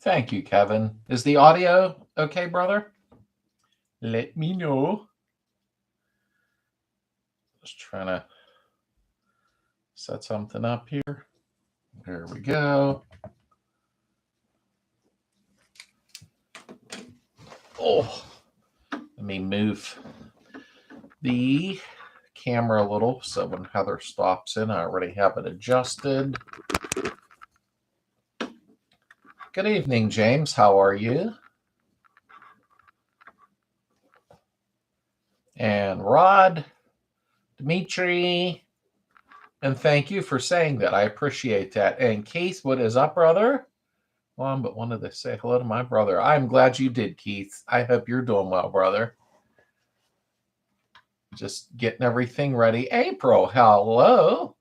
Thank you, Kevin. Is the audio okay, brother? Let me know. Just trying to set something up here. There we go. Oh, let me move the camera a little so when Heather stops in, I already have it adjusted. Good evening, James. How are you? And Rod, Dimitri, and thank you for saying that. I appreciate that. And Keith, what is up, brother? Well, but wanted to say hello to my brother. I'm glad you did, Keith. I hope you're doing well, brother. Just getting everything ready. April, hello.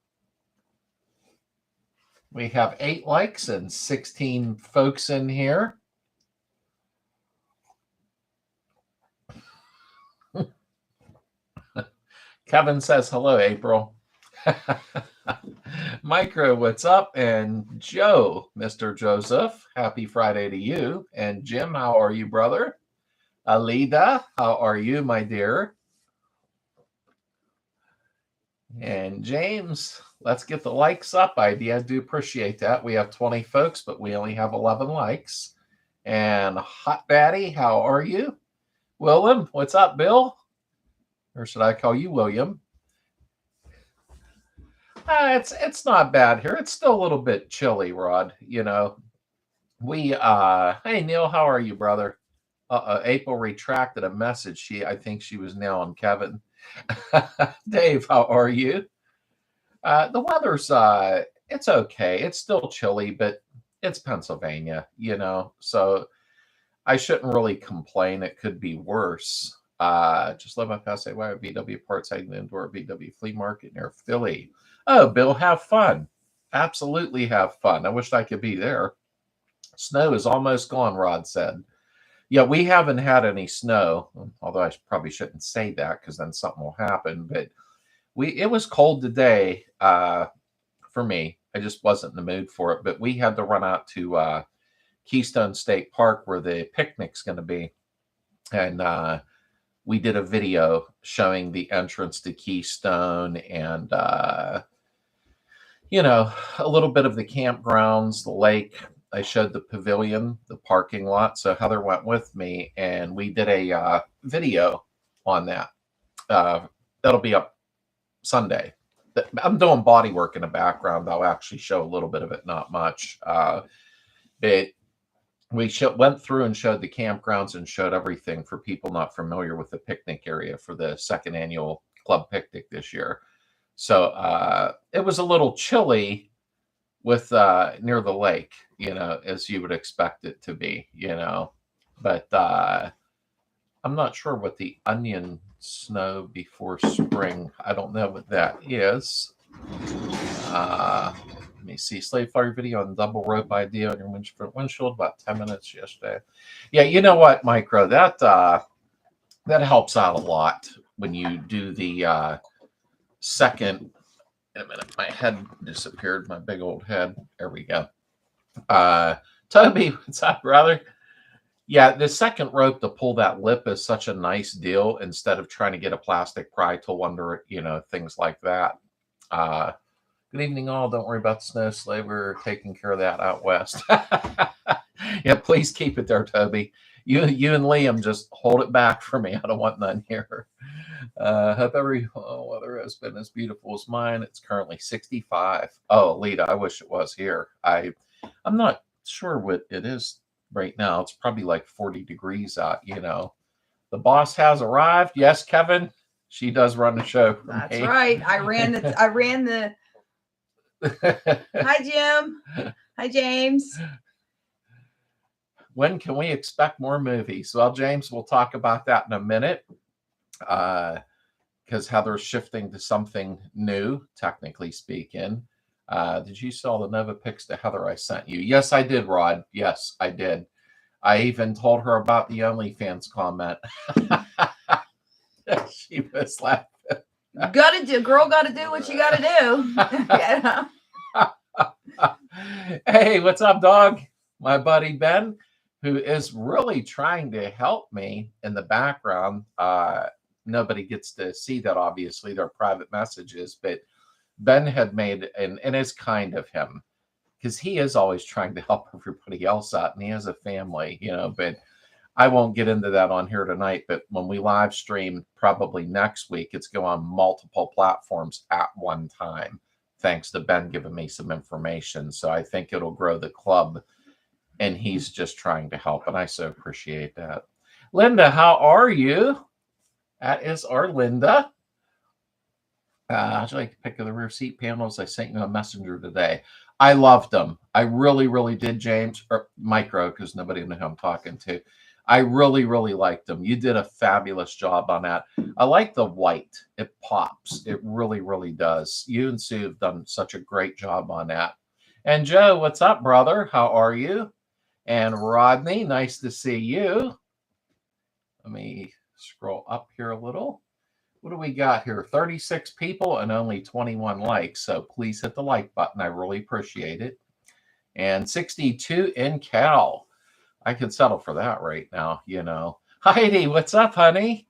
We have 8 likes and 16 folks in here. Kevin says hello, April. Micro, what's up? And Joe, Mr. Joseph, happy Friday to you. And Jim, how are you, brother? Alida, how are you, my dear? And James, let's get the likes up. I do appreciate that. We have 20 folks, but we only have 11 likes. And Hot Daddy, how are you? Willem, what's up, Bill? Or should I call you William? It's not bad here. It's still a little bit chilly, Rod. You know, hey Neil, how are you, brother? April retracted a message. I think she was now on Kevin. Dave, how are you? The weather's it's okay. It's still chilly, but it's Pennsylvania, you know, so I shouldn't really complain. It could be worse. Just let my past say why VW parts heading into our VW flea market near Philly. Oh, Bill, have fun. Absolutely have fun. I wish I could be there. Snow is almost gone, Rod said. Yeah, we haven't had any snow, although I probably shouldn't say that because then something will happen. But it was cold today for me. I just wasn't in the mood for it. But we had to run out to Keystone State Park where the picnic's going to be. And we did a video showing the entrance to Keystone and, you know, a little bit of the campgrounds, the lake. I showed the pavilion, the parking lot. So Heather went with me and we did a video on that. That'll be up Sunday. I'm doing body work in the background. I'll actually show a little bit of it, not much. But we went through and showed the campgrounds and showed everything for people not familiar with the picnic area for the second annual club picnic this year. So it was a little chilly with near the lake, you know, as you would expect it to be, you know. But I'm not sure what the onion snow before spring. I don't know what that is. Let me see. Slade fire video on double rope idea on your windshield about 10 minutes yesterday. Yeah, you know what, Micro? That helps out a lot when you do the second. In a minute, my head disappeared. My big old head. There we go. Toby, what's up, brother? Yeah, the second rope to pull that lip is such a nice deal instead of trying to get a plastic pry tool under, you know, things like that. Good evening, all. Don't worry about the snow, Slade. We're taking care of that out west. Yeah, please keep it there, Toby. You and Liam just hold it back for me. I don't want none here. Hope every weather has been as beautiful as mine. It's currently 65. Oh, Lita, I wish it was here. I'm not sure what it is right now. It's probably like 40 degrees out, you know. The boss has arrived. Yes, Kevin. She does run the show. That's right. I ran the Hi, Jim. Hi, James. When can we expect more movies? Well, James, we'll talk about that in a minute. Because Heather's shifting to something new, technically speaking. Did you sell the Nova pics to Heather I sent you? Yes, I did, Rod. Yes, I did. I even told her about the OnlyFans comment. She was laughing. Gotta do what you gotta do. Hey, what's up, dog? my buddy Ben, who is really trying to help me in the background. Nobody gets to see that, obviously. They're private messages, but Ben had made, and it's kind of him, because he is always trying to help everybody else out, and he has a family, but I won't get into that on here tonight. But when we live stream, probably next week, it's going on multiple platforms at one time, thanks to Ben giving me some information. So I think it'll grow the club, and he's just trying to help, and I so appreciate that. Linda, how are you? That is our Linda. How'd you like to pick of the rear seat panels? I sent you a messenger today. I loved them. I really, really did, James, or Micro, because nobody knows who I'm talking to. I really, really liked them. You did a fabulous job on that. I like the white. It pops. It really, really does. You and Sue have done such a great job on that. And Joe, what's up, brother? How are you? And Rodney, nice to see you. Let me scroll up here a little. What do we got here? 36 people and only 21 likes. So please hit the like button. I really appreciate it. And 62 in Cal. I could settle for that right now, Heidi, what's up, honey?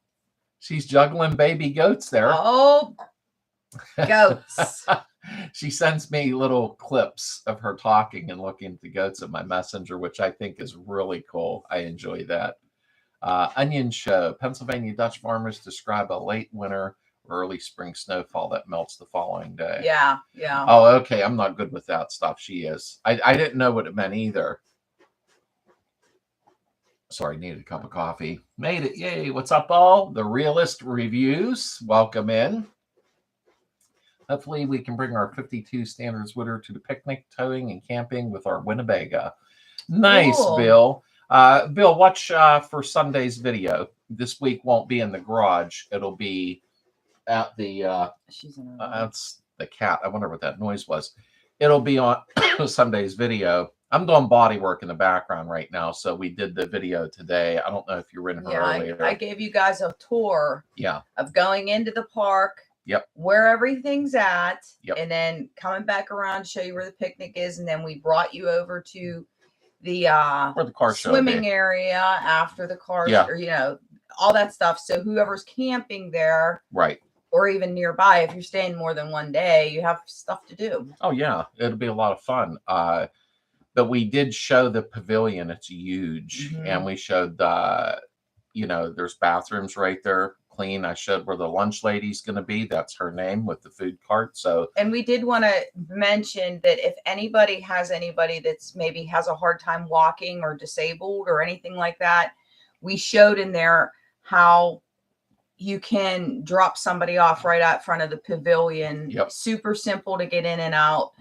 She's juggling baby goats there. Oh, goats. She sends me little clips of her talking and looking at the goats at my messenger, which I think is really cool. I enjoy that. Onion show. Pennsylvania Dutch farmers describe a late winter or early spring snowfall that melts the following day. Yeah. Oh, okay. I'm not good with that stuff. She is. I didn't know what it meant either. Sorry, needed a cup of coffee. Made it. Yay. What's up, all? The Realist Reviews. Welcome in. Hopefully we can bring our 52 standards Witter to the picnic, towing, and camping with our Winnebago. Nice, Cool. Bill. Bill, watch for Sunday's video. This week won't be in the garage. It'll be at the, that's the cat. I wonder what that noise was. It'll be on Sunday's video. I'm doing body work in the background right now. So we did the video today. I don't know if you were in her earlier. I gave you guys a tour of going into the park. Yep. Where everything's at. Yep. And then coming back around to show you where the picnic is. And then we brought you over to the where the car swimming area after the car, or all that stuff. So whoever's camping there, right, or even nearby, if you're staying more than one day, you have stuff to do. Oh yeah, it'll be a lot of fun. But we did show the pavilion. It's huge, and we showed there's bathrooms right there, clean. I showed where the lunch lady's going to be. That's her name with the food cart. So, and we did want to mention that if anybody that's maybe has a hard time walking or disabled or anything like that, we showed in there how you can drop somebody off right out front of the pavilion. Yep. Super simple to get in and out.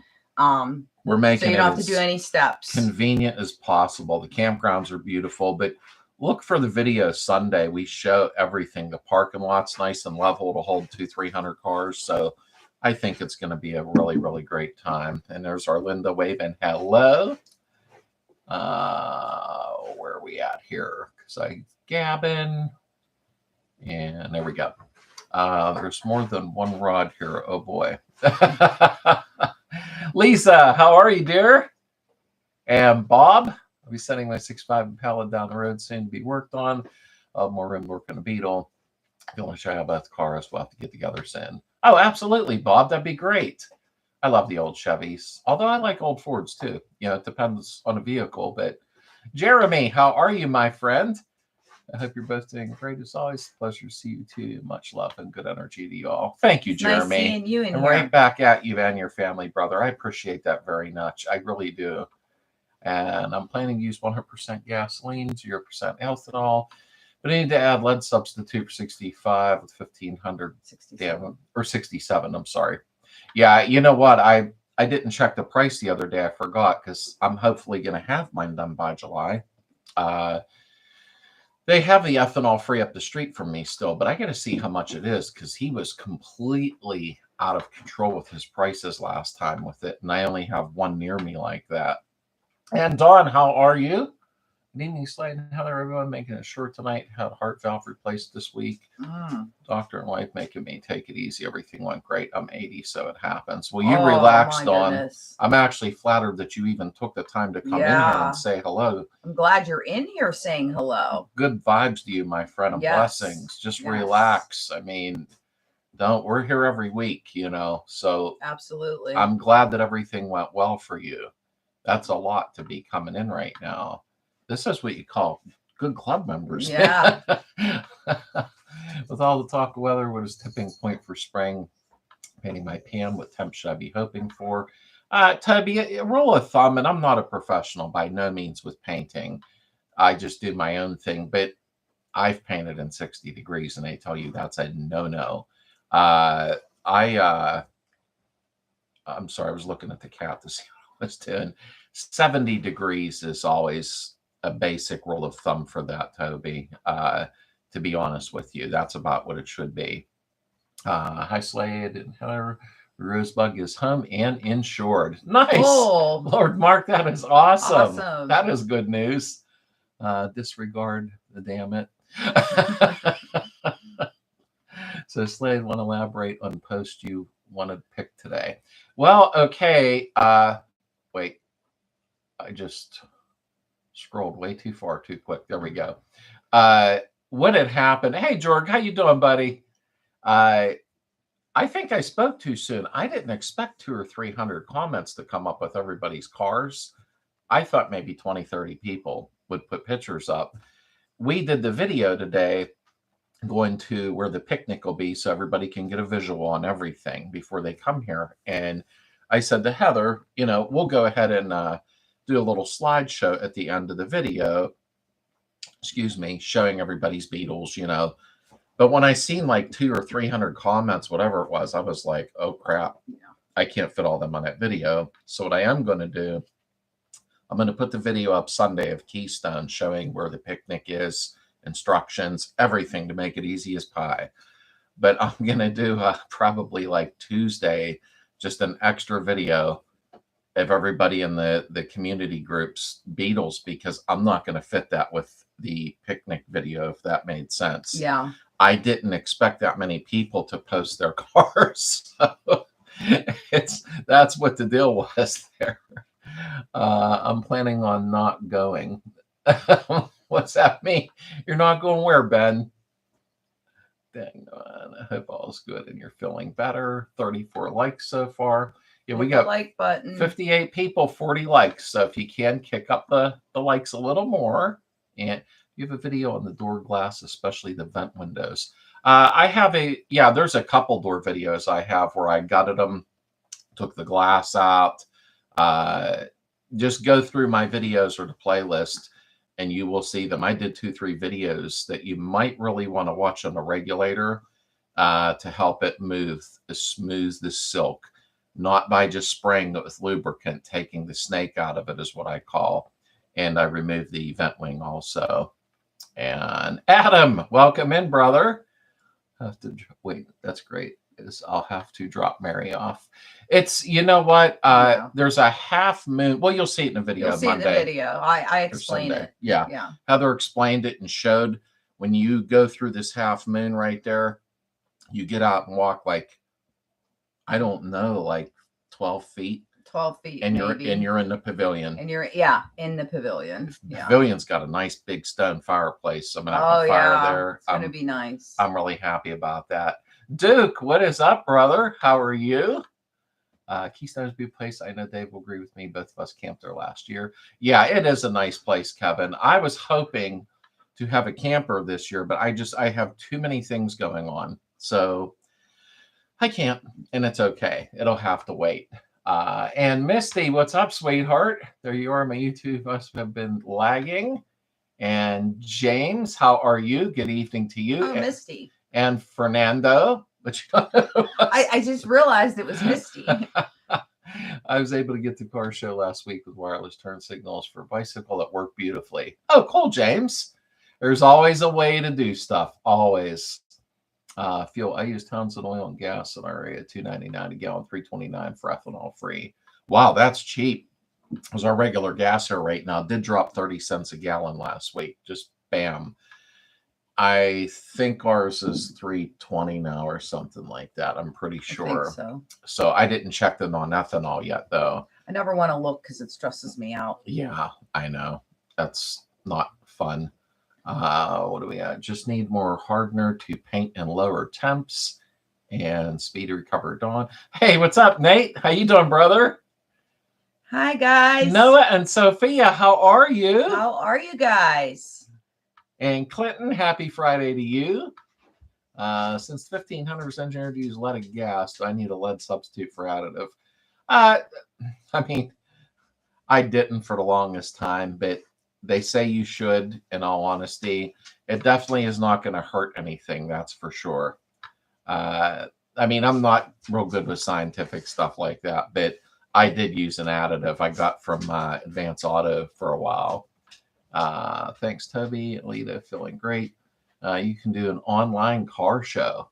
We're making so you don't have to do any steps. Convenient as possible. The campgrounds are beautiful, but look for the video Sunday. We show everything. The parking lot's nice and level to hold 200-300 cars. So I think it's going to be a really, really great time. And there's our Linda waving hello. Where are we at here? Because I gabbing. And there we go. There's more than one rod here. Oh boy. Lisa, how are you, dear? And Bob, I'll be sending my 6.5 pallet down the road soon to be worked on. More room work on a Beetle. If you want to show you about the cars, we'll have to get together soon. Oh, absolutely, Bob. That'd be great. I love the old Chevys, although I like old Fords too. It depends on a vehicle. But Jeremy, how are you, my friend? I hope you're both doing great as always. Pleasure to see you too. Much love and good energy to you all. Thank you, Jeremy. Nice seeing you in and here. Right back at you and your family, brother. I appreciate that very much. I really do. And I'm planning to use 100% gasoline, 0% ethanol. But I need to add lead substitute for 65 with 1,500. 67. Or 67, I'm sorry. Yeah, you know what? I didn't check the price the other day. I forgot because I'm hopefully going to have mine done by July. They have the ethanol free up the street from me still, but I got to see how much it is because he was completely out of control with his prices last time with it. And I only have one near me like that. And Dawn, how are you? Good evening, Slade and Heather. Everyone making a shirt tonight. Had heart valve replaced this week. Doctor and wife making me take it easy. Everything went great. I'm 80, so it happens. Well, you relaxed on. I'm actually flattered that you even took the time to come in here and say hello. I'm glad you're in here saying hello. Good vibes to you, my friend, and blessings. Just relax. I mean, we're here every week, you know, so absolutely. I'm glad that everything went well for you. That's a lot to be coming in right now. This is what you call good club members. Yeah. With all the talk of weather, what is tipping point for spring? Painting my pan, what temp should I be hoping for? Toby, a rule of thumb, and I'm not a professional by no means with painting. I just do my own thing, but I've painted in 60 degrees, and they tell you that's a no-no. I'm sorry, I was looking at the cat to see what I was doing. 70 degrees is always a basic rule of thumb for that, Toby. To be honest with you, that's about what it should be. Hi, Slade and Heather. Rosebug is home and insured. Nice. Oh. Lord Mark, that is awesome. That is good news. Disregard the damn it. So Slade, want to elaborate on post you want to pick today? Well, okay. Wait, I just scrolled way too far too quick. There we go. What had happened? Hey, George, how you doing, buddy? I think I spoke too soon. I didn't expect 200 or 300 comments to come up with everybody's cars. I thought maybe 20, 30 people would put pictures up. We did the video today going to where the picnic will be so everybody can get a visual on everything before they come here. And I said to Heather, you know, we'll go ahead and do a little slideshow at the end of the video, showing everybody's Beetles, you know. But when I seen like 200 or 300 comments, whatever it was, I was like, oh crap, I can't fit all them on that video. So what I am going to do, I'm going to put the video up Sunday of Keystone showing where the picnic is, instructions, everything to make it easy as pie. But I'm going to do probably like Tuesday, just an extra video of everybody in the community groups Beetles, because I'm not going to fit that with the picnic video, if that made sense. Yeah. I didn't expect that many people to post their cars. So that's what the deal was there. I'm planning on not going. What's that mean? You're not going where, Ben? Dang on. I hope all's good and you're feeling better. 34 likes so far. Yeah, we got like button. 58 people, 40 likes. So if you can kick up the likes a little more, and you have a video on the door glass, especially the vent windows. I have there's a couple door videos I have where I gutted them, took the glass out. Just go through my videos or the playlist, and you will see them. I did 2-3 videos that you might really want to watch on the regulator to help it move as smooth as silk. Not by just spraying it with lubricant, taking the snake out of it is what I call. And I removed the vent wing also. And Adam, welcome in, brother. Wait, that's great. I'll have to drop Mary off. It's, you know what? There's a half moon. Well, you'll see it in the video. You'll see it in the video. I explained it. Yeah. Heather explained it and showed when you go through this half moon right there, you get out and walk like, I don't know, like 12 feet. 12 feet. And you're in the pavilion. And you're in the pavilion. The pavilion's got a nice big stone fireplace. I'm gonna have a fire there. It's gonna be nice. I'm really happy about that. Duke, what is up, brother? How are you? Keystone's a good place. I know Dave will agree with me. Both of us camped there last year. Yeah, it is a nice place, Kevin. I was hoping to have a camper this year, but I have too many things going on. So I can't, and it's okay. It'll have to wait. And Misty, what's up, sweetheart? There you are. My YouTube must have been lagging. And James, how are you? Good evening to you. Oh, Misty. And Fernando. I just realized it was Misty. I was able to get the car show last week with wireless turn signals for a bicycle that worked beautifully. Oh, cool, James. There's always a way to do stuff. Always. Fuel. I use Townsend oil and gas in our area. $2.99 a gallon, $3.29 for ethanol free. Wow, that's cheap. Because our regular gas here right now did drop 30 cents a gallon last week. Just bam. I think ours is 3.20 now or something like that. I'm pretty I think sure. so. So I didn't check the non-ethanol yet, though. I never want to look because it stresses me out. Yeah, I know. That's not fun. What do we have? Just need more hardener to paint in lower temps and speed to recover dawn. Hey, what's up, Nate? How you doing, brother? Hi, guys. Noah and Sophia, how are you? How are you guys? And Clinton, happy Friday to you. Since 1500 was engineered to use leaded gas, do I need a lead substitute for additive? I mean, I didn't for the longest time, but they say you should, in all honesty. It definitely is not going to hurt anything, that's for sure. I mean, I'm not real good with scientific stuff like that, but I did use an additive I got from Advance Auto for a while. Thanks, Toby. Alita, feeling great. You can do an online car show.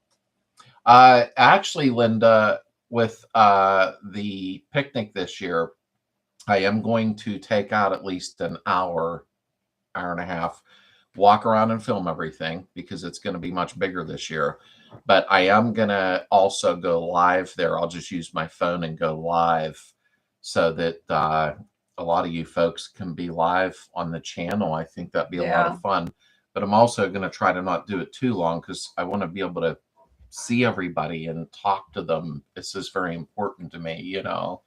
Actually, Linda, with the picnic this year, I am going to take out at least an hour, hour and a half, walk around and film everything because it's going to be much bigger this year. But I am going to also go live there. I'll just use my phone and go live so that a lot of you folks can be live on the channel. I think that'd be a lot of fun. But I'm also going to try to not do it too long because I want to be able to see everybody and talk to them. This is very important to me, you know.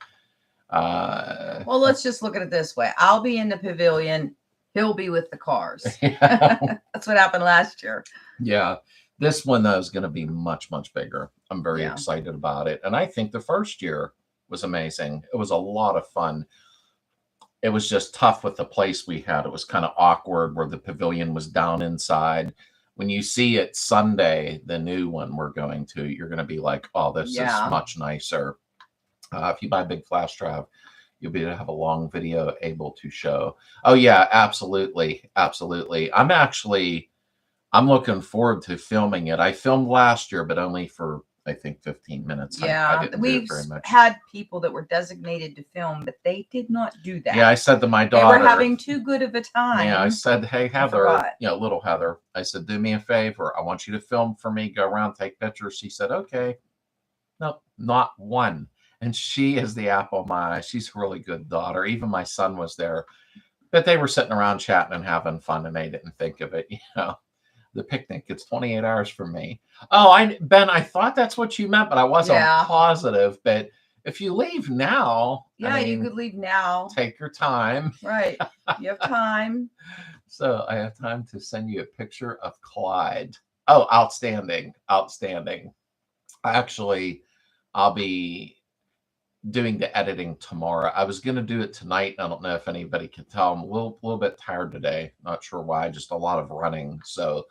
Well, let's just look at it this way. I'll be in the pavilion. He'll be with the cars. Yeah. That's what happened last year. Yeah. This one, though, is going to be much, much bigger. I'm very excited about it. And I think the first year was amazing. It was a lot of fun. It was just tough with the place we had. It was kind of awkward where the pavilion was down inside. When you see it Sunday, the new one we're going to, you're going to be like, oh, this is much nicer. If you buy a big flash drive, you'll be able to have a long video able to show. Oh, yeah, absolutely. Absolutely. I'm looking forward to filming it. I filmed last year, but only for, I think, 15 minutes. Yeah, we've had people that were designated to film, but they did not do that. Yeah, I said to my daughter. They were having too good of a time. Yeah, I said, hey, Heather, little Heather, I said, do me a favor. I want you to film for me, go around, take pictures. She said, okay. No, not one. And she is the apple of my eye. She's a really good daughter. Even my son was there. But they were sitting around chatting and having fun, and they didn't think of it, you know. The picnic, it's 28 hours for me. Oh, Ben, I thought that's what you meant, but I wasn't positive. But if you leave now, you could leave now. Take your time. Right. You have time. So I have time to send you a picture of Clyde. Oh, outstanding. Outstanding. Actually, I'll be doing the editing tomorrow. I was going to do it tonight. I don't know if anybody can tell. I'm a little bit tired today. Not sure why. Just a lot of running. So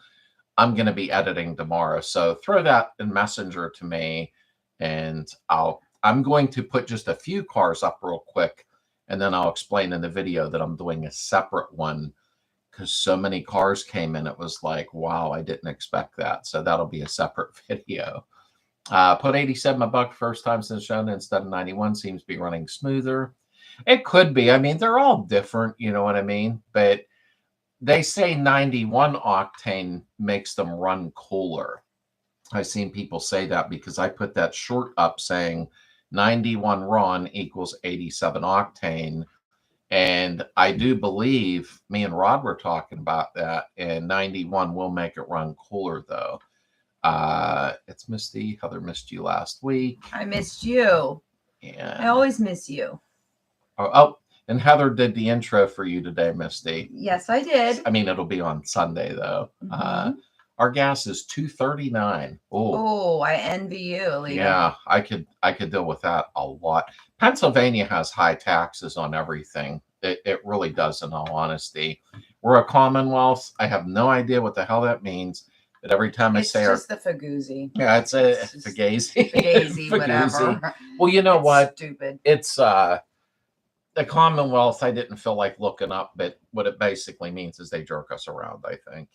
I'm going to be editing tomorrow. So throw that in Messenger to me, and I'm going to put just a few cars up real quick, and then I'll explain in the video that I'm doing a separate one because so many cars came in. It was like, wow, I didn't expect that. So that'll be a separate video. Put 87 a buck first time since shown instead of 91. Seems to be running smoother. It could be. I mean, they're all different. You know what I mean? But they say 91 octane makes them run cooler. I've seen people say that because I put that short up saying 91 RON equals 87 octane. And I do believe me and Rod were talking about that. And 91 will make it run cooler, though. It's Misty. Heather missed you last week. I missed you. Yeah. I always miss you. Oh, and Heather did the intro for you today, Misty. Yes, I did. I mean, it'll be on Sunday though. Mm-hmm. Our gas is $2.39. Oh, I envy you, Alita. Yeah, I could deal with that a lot. Pennsylvania has high taxes on everything. It really does, in all honesty. We're a Commonwealth. I have no idea what the hell that means. But every time I say it's just the Fagoozy. Yeah, it's a Fagazi. Fagazi, whatever. Well, you know what? Stupid. It's the Commonwealth. I didn't feel like looking up, but what it basically means is they jerk us around. I think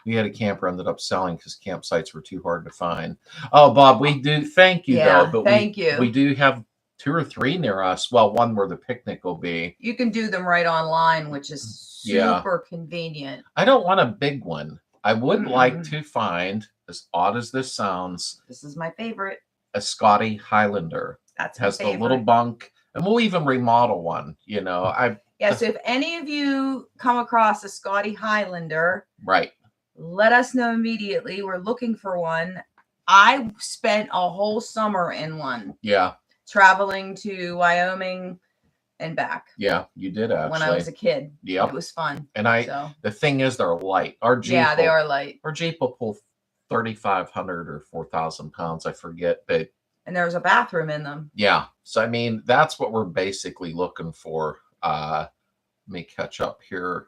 We had a camper ended up selling because campsites were too hard to find. Oh, Bob, we do thank you though, but we do have 2 or 3 near us. Well, one where the picnic will be. You can do them right online, which is super convenient. I don't want a big one. I would like to find, as odd as this sounds, this is my favorite, a Scotty Highlander. That's has the little bunk, and we'll even remodel one. You know, so if any of you come across a Scotty Highlander, right, let us know immediately. We're looking for one. I spent a whole summer in one. Yeah. Traveling to Wyoming and back. Yeah, you did actually. When I was a kid. Yeah. It was fun. And the thing is, they're light. Our Jeep. Yeah, they are light. Our Jeep will pull 3,500 or 4,000 pounds. I forget, but. And there was a bathroom in them. Yeah. So, I mean, that's what we're basically looking for. Let me catch up here.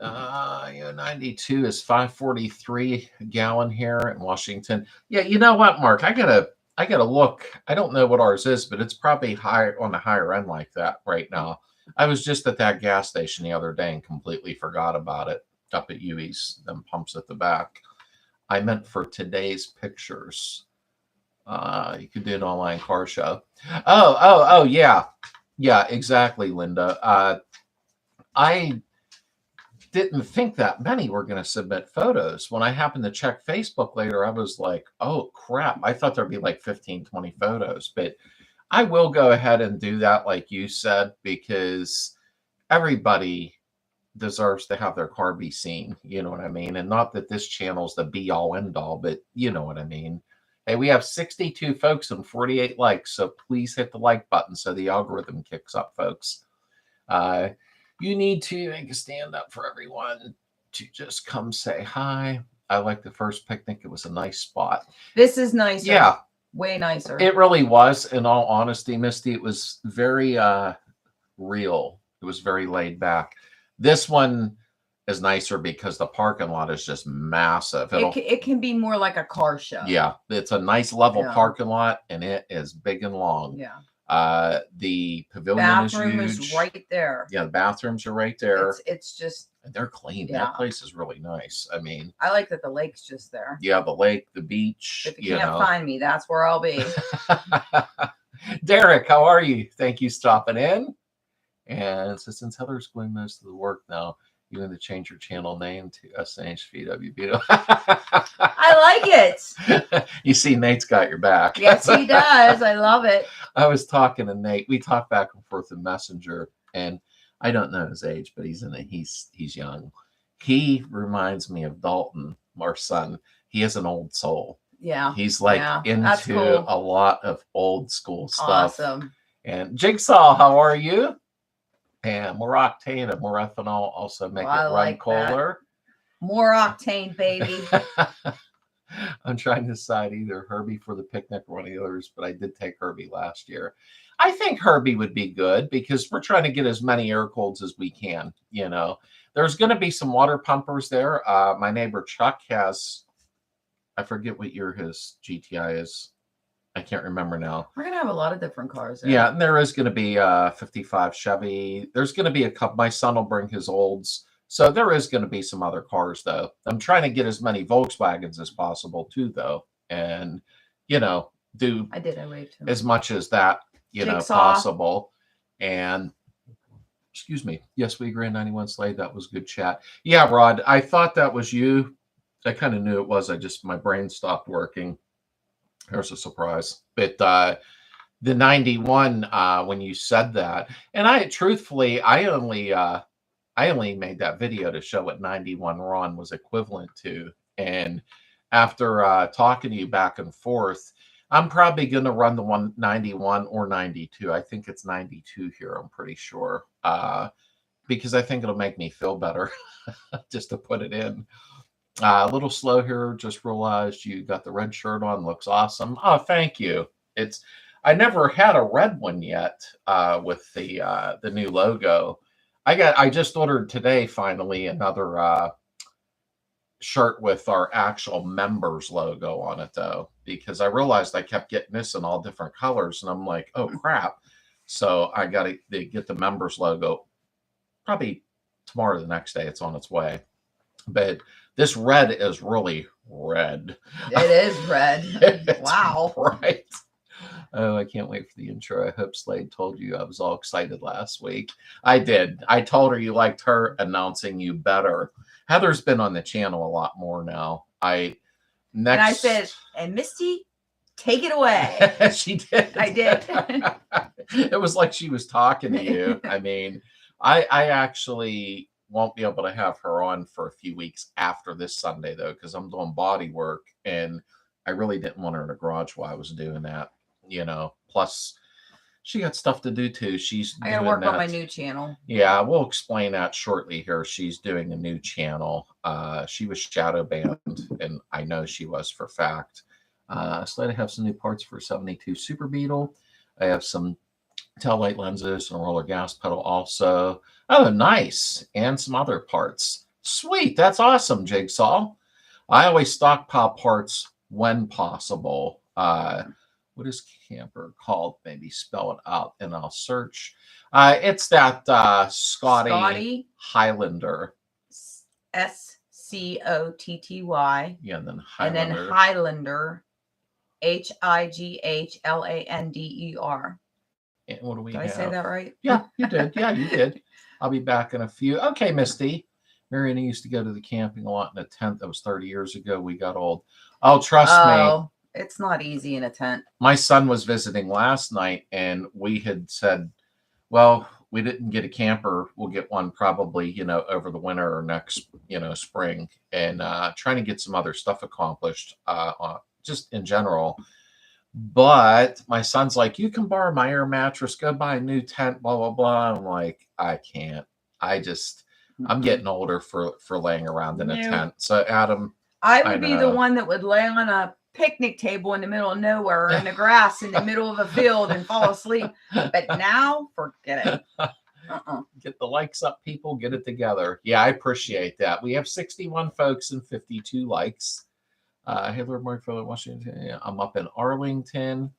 92 is 543 a gallon here in Washington. Yeah, you know what, Mark? I gotta look. I don't know what ours is, but it's probably higher on the higher end like that right now. I was just at that gas station the other day and completely forgot about it up at Huey's, them pumps at the back. I meant for today's pictures. You could do an online car show. Oh, yeah. Yeah, exactly, Linda. I didn't think that many were going to submit photos. When I happened to check Facebook later, I was like, oh, crap. I thought there'd be like 15, 20 photos. But I will go ahead and do that, like you said, because everybody deserves to have their car be seen. You know what I mean? And not that this channel's the be-all, end-all, but you know what I mean. Hey, we have 62 folks and 48 likes, so please hit the like button so the algorithm kicks up, folks. You need to make a stand up for everyone to just come say hi. I like the first picnic. It was a nice spot. This is nicer. Yeah. Way nicer. It really was. In all honesty, Misty, it was very real. It was very laid back. This one is nicer because the parking lot is just massive. It can be more like a car show. Yeah. It's a nice level parking lot, and it is big and long. Yeah. The pavilion bathroom is huge. Is right there. Yeah, the bathrooms are right there. It's just, and they're clean. Yeah. That place is really nice. I mean, I like that the lake's just there. Yeah, the lake, the beach. If you can't find me, that's where I'll be. Derek, how are you? Thank you stopping in. And so since Heather's doing most of the work now, you want to change your channel name to SNHVW Beetle. I like it. You see, Nate's got your back. Yes, he does. I love it. I was talking to Nate. We talked back and forth in Messenger, and I don't know his age, but he's young. He reminds me of Dalton, our son. He is an old soul. Yeah. He's like into cool. a lot of old school stuff. Awesome. And Jigsaw, how are you? And more octane and more ethanol also make it run cooler. More octane, baby. I'm trying to decide either Herbie for the picnic or one of the others, but I did take Herbie last year. I think Herbie would be good because we're trying to get as many air colds as we can. You know, there's going to be some water pumpers there. My neighbor Chuck has, I forget what year his GTI is. I can't remember now. We're going to have a lot of different cars there. Yeah, and there is going to be a 55 Chevy. There's going to be a couple. My son will bring his olds. So there is going to be some other cars, though. I'm trying to get as many Volkswagens as possible, too, though. And, you know, do I waved him. As much as that, possible. And, excuse me. Yes, we agree on 91 Slade. That was good chat. Yeah, Rod, I thought that was you. I kind of knew it was. My brain stopped working. There's a surprise. But the 91, when you said that, and I only made that video to show what 91 Ron was equivalent to. And after talking to you back and forth, I'm probably going to run the 191 or 92. I think it's 92 here. I'm pretty sure. Because I think it'll make me feel better just to put it in. A little slow here. Just realized you got the red shirt on. Looks awesome. Oh, thank you. I never had a red one yet with the new logo. I just ordered today finally another shirt with our actual members logo on it though, because I realized I kept getting this in all different colors, and I'm like, oh crap! So I got to get the members logo. Probably tomorrow, or the next day, it's on its way. But this red is really red. It is red. It's Wow. bright. Oh, I can't wait for the intro. I hope Slade told you I was all excited last week. I did. I told her you liked her announcing you better. Heather's been on the channel a lot more now. And I said, and Misty, take it away. She did. I did. It was like she was talking to you. I mean, I actually won't be able to have her on for a few weeks after this Sunday, though, because I'm doing body work, and I really didn't want her in the garage while I was doing that. Plus she got stuff to do too. I gotta work on my new channel. Yeah, we'll explain that shortly here. She's doing a new channel. She was shadow banned, and I know she was for fact. So I have some new parts for 72 Super Beetle. I have some tail light lenses and a roller gas pedal also. Oh, nice. And some other parts. Sweet. That's awesome, Jigsaw. I always stockpile parts when possible. What is camper called? Maybe spell it out and I'll search. It's that Scotty Highlander. SCOTTY. Yeah, and then Highlander. And then Highlander. HIGHLANDER. And what do we Did have? I say that right? Yeah, you did. Yeah, you did. I'll be back in a few. Okay, Misty. Mary and I used to go to the camping a lot in a tent. That was 30 years ago. We got old. Oh, trust me. It's not easy in a tent. My son was visiting last night, and we had said, well, we didn't get a camper. We'll get one probably, over the winter or next, spring, and trying to get some other stuff accomplished just in general. But my son's like, you can borrow my air mattress, go buy a new tent, blah, blah, blah. I'm like, I can't. I'm getting older for laying around in a tent. So Adam, I would be the one that would lay on a picnic table in the middle of nowhere in the grass in the middle of a field and fall asleep. But now, forget it. Get the likes up, people. Get it together. Yeah, I appreciate that. We have 61 folks and 52 likes. Hey, Lord Mark, Washington. Yeah, I'm up in Arlington,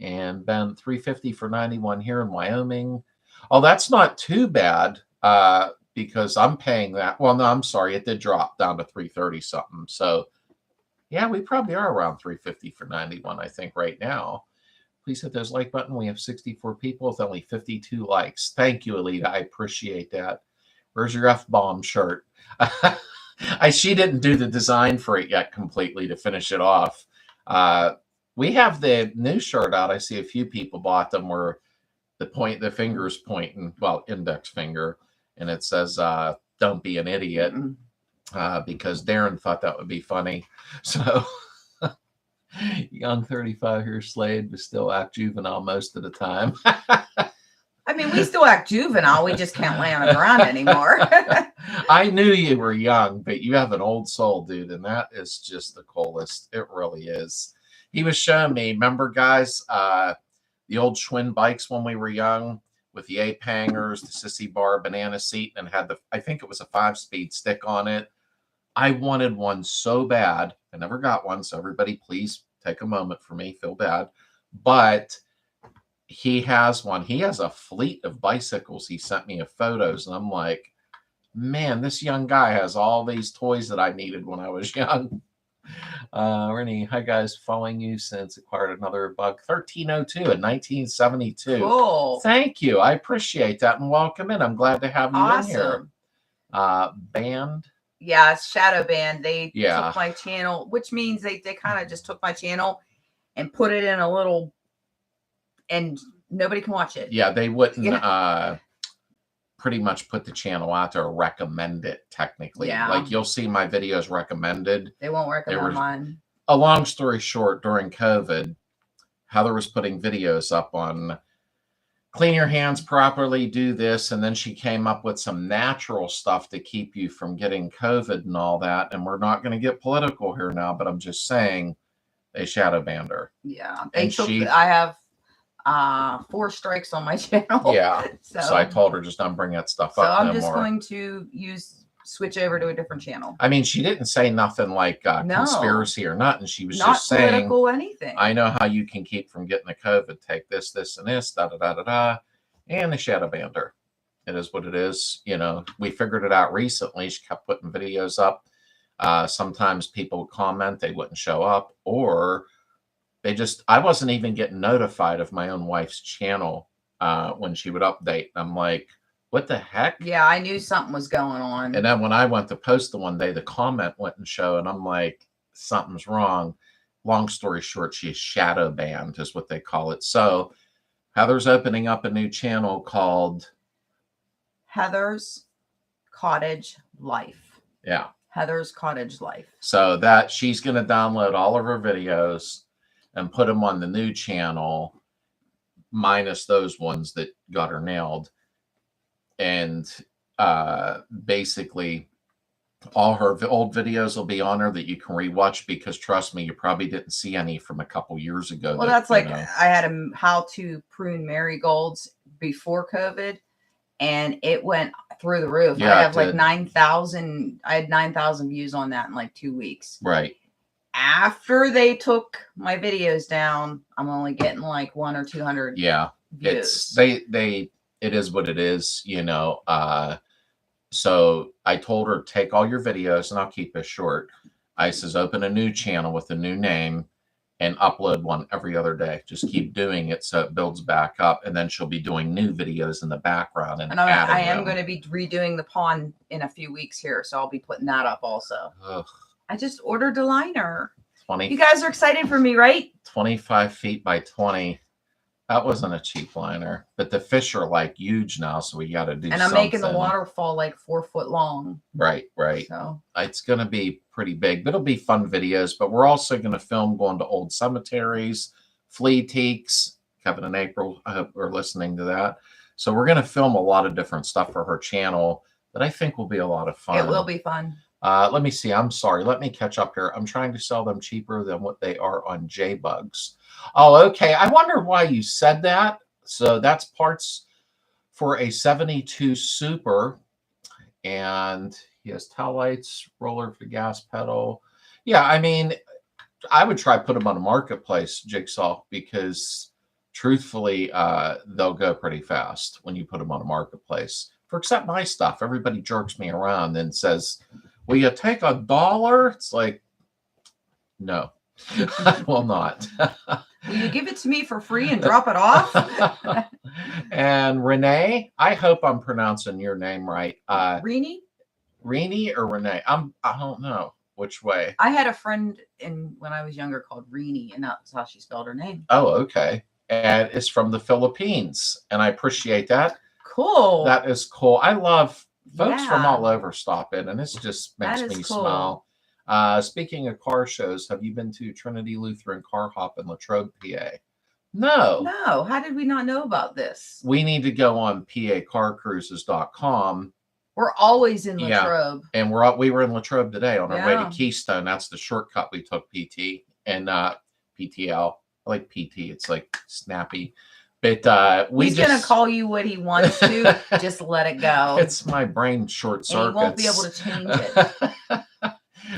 and Ben 350 for 91 here in Wyoming. Oh, that's not too bad because I'm paying that. Well, no, I'm sorry. It did drop down to 330 something. So, yeah, we probably are around 350 for 91, I think, right now. Please hit those like button. We have 64 people with only 52 likes. Thank you, Alita. I appreciate that. Where's your F-bomb shirt? She didn't do the design for it yet completely to finish it off. We have the new shirt out. I see a few people bought them where the finger's pointing, well, index finger, and it says, don't be an idiot, because Darren thought that would be funny. So young 35 here, Slade, but still act juvenile most of the time. I mean, we still act juvenile. We just can't lay on the ground anymore. I knew you were young, but you have an old soul, dude, and that is just the coolest. It really is. He was showing me, remember, guys, the old Schwinn bikes when we were young with the ape hangers, the sissy bar, banana seat, and had I think it was a 5-speed stick on it. I wanted one so bad. I never got one, so everybody please take a moment for me. Feel bad. But he has one. He has a fleet of bicycles. He sent me photos, and I'm like, man, this young guy has all these toys that I needed when I was young. Rennie, hi guys, following you since acquired another bug 1302 in 1972. Cool. Thank you. I appreciate that, and welcome in. I'm glad to have you in here. Band. Yeah, it's shadow banned. They took my channel, which means they kind of just took my channel and put it in a little, and nobody can watch it. Yeah, they wouldn't pretty much put the channel out there or recommend it technically. Yeah. Like you'll see my videos recommended. They won't recommend mine. A long story short, during COVID, Heather was putting videos up on clean your hands properly, do this, and then she came up with some natural stuff to keep you from getting COVID and all that. And we're not going to get political here now, but I'm just saying they shadow banned her. Yeah, I have 4 strikes on my channel. Yeah, so I told her just don't bring that stuff up. So I'm just going to switch over to a different channel. I mean, she didn't say nothing like conspiracy or nothing. She was not just saying, political anything. I know how you can keep from getting the COVID. Take this, this, and this, da da da da da, and they shadow banned her. It is what it is. You know, we figured it out recently. She kept putting videos up. Sometimes people would comment, they wouldn't show up, or I wasn't even getting notified of my own wife's channel when she would update. I'm like, what the heck? Yeah, I knew something was going on. And then when I went to post the one day, the comment wouldn't show, and I'm like, something's wrong. Long story short, she's shadow banned, is what they call it. So Heather's opening up a new channel called Heather's Cottage Life. Yeah. Heather's Cottage Life. So that she's going to download all of her videos and put them on the new channel, minus those ones that got her nailed. And basically all her old videos will be on her that you can rewatch, because trust me, you probably didn't see any from a couple years ago. Well, that's like, I had a how to prune marigolds before COVID, and it went through the roof. Yeah, I have like 9,000. I had 9,000 views on that in like 2 weeks. Right. After they took my videos down, I'm only getting like 100 or 200. Yeah. Views. It is what it is, you know. So I told her, take all your videos, and I'll keep it short. I says, open a new channel with a new name and upload one every other day. Just keep doing it so it builds back up, and then she'll be doing new videos in the background. And I am going to be redoing the pond in a few weeks here, so I'll be putting that up also. Ugh. I just ordered a liner. 20. You guys are excited for me, right? 25 feet by 20. That wasn't a cheap liner, but the fish are like huge now, so we got to do. And I'm making the waterfall like 4 foot long. Right, right. So it's going to be pretty big, but it'll be fun videos. But we're also going to film going to old cemeteries, flea teaks. Kevin and April, I hope we're listening to that. So we're going to film a lot of different stuff for her channel that I think will be a lot of fun. It will be fun. Let me see. I'm sorry. Let me catch up here. I'm trying to sell them cheaper than what they are on J-Bugs. Oh, okay. I wonder why you said that. So that's parts for a 72 Super. And he has tail lights, roller for the gas pedal. Yeah, I mean, I would try put them on a marketplace, Jigsaw, because truthfully, they'll go pretty fast when you put them on a marketplace. For except my stuff, everybody jerks me around and says, will you take $1? It's like, no, I will not. Will you give it to me for free and drop it off? And Renee, I hope I'm pronouncing your name right. Renee or Renee? I don't know which way. I had a friend when I was younger called Renee, and that's how she spelled her name. Oh, okay. And it's from the Philippines, and I appreciate that. Cool. That is cool. I love folks from all over stop in, and this just makes me smile. Speaking of car shows, have you been to Trinity Lutheran Car Hop in Latrobe, PA? No. No. How did we not know about this? We need to go on pacarcruises.com. We're always in Latrobe. Yeah. And we were in Latrobe today on our way to Keystone. That's the shortcut we took, PT and PTL. I like PT. It's like snappy. But he's gonna call you what he wants to. Just let it go. It's my brain short circuits. He won't be able to change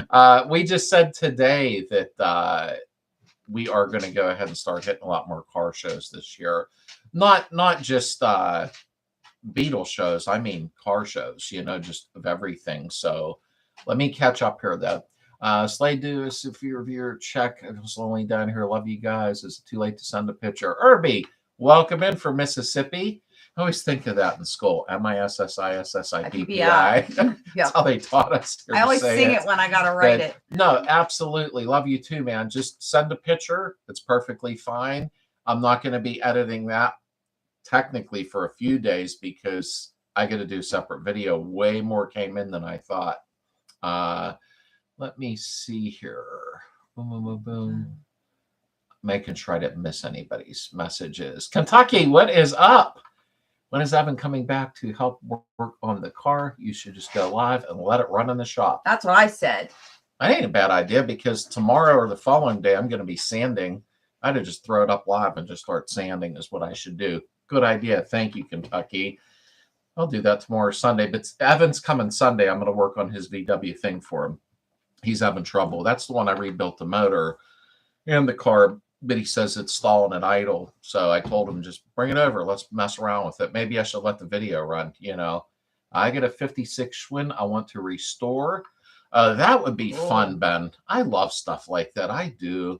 it. We just said today that we are going to go ahead and start hitting a lot more car shows this year. Not just Beetle shows. I mean car shows. You know, just of everything. So let me catch up here though. Slades, if you're viewer, check. I was only down here. Love you guys. Is it too late to send a picture? Irby. Welcome in from Mississippi. I always think of that in school. MISSISSIPPI. That's how they taught us. I always sing it when I got to write it. No, absolutely. Love you too, man. Just send a picture. It's perfectly fine. I'm not going to be editing that technically for a few days because I got to do a separate video. Way more came in than I thought. Let me see here. Boom, boom, boom, boom. Making sure I didn't miss anybody's messages. Kentucky, what is up? When is Evan coming back to help work on the car? You should just go live and let it run in the shop. That's what I said. That ain't a bad idea because tomorrow or the following day, I'm going to be sanding. I'd have just throw it up live and just start sanding is what I should do. Good idea. Thank you, Kentucky. I'll do that tomorrow or Sunday. But Evan's coming Sunday. I'm going to work on his VW thing for him. He's having trouble. That's the one I rebuilt the motor and the car. But he says it's stalling and idle. So I told him, just bring it over. Let's mess around with it. Maybe I should let the video run. You know, I get a 56 Schwinn I want to restore. That would be Cool. fun, Ben. I love stuff like that. I do.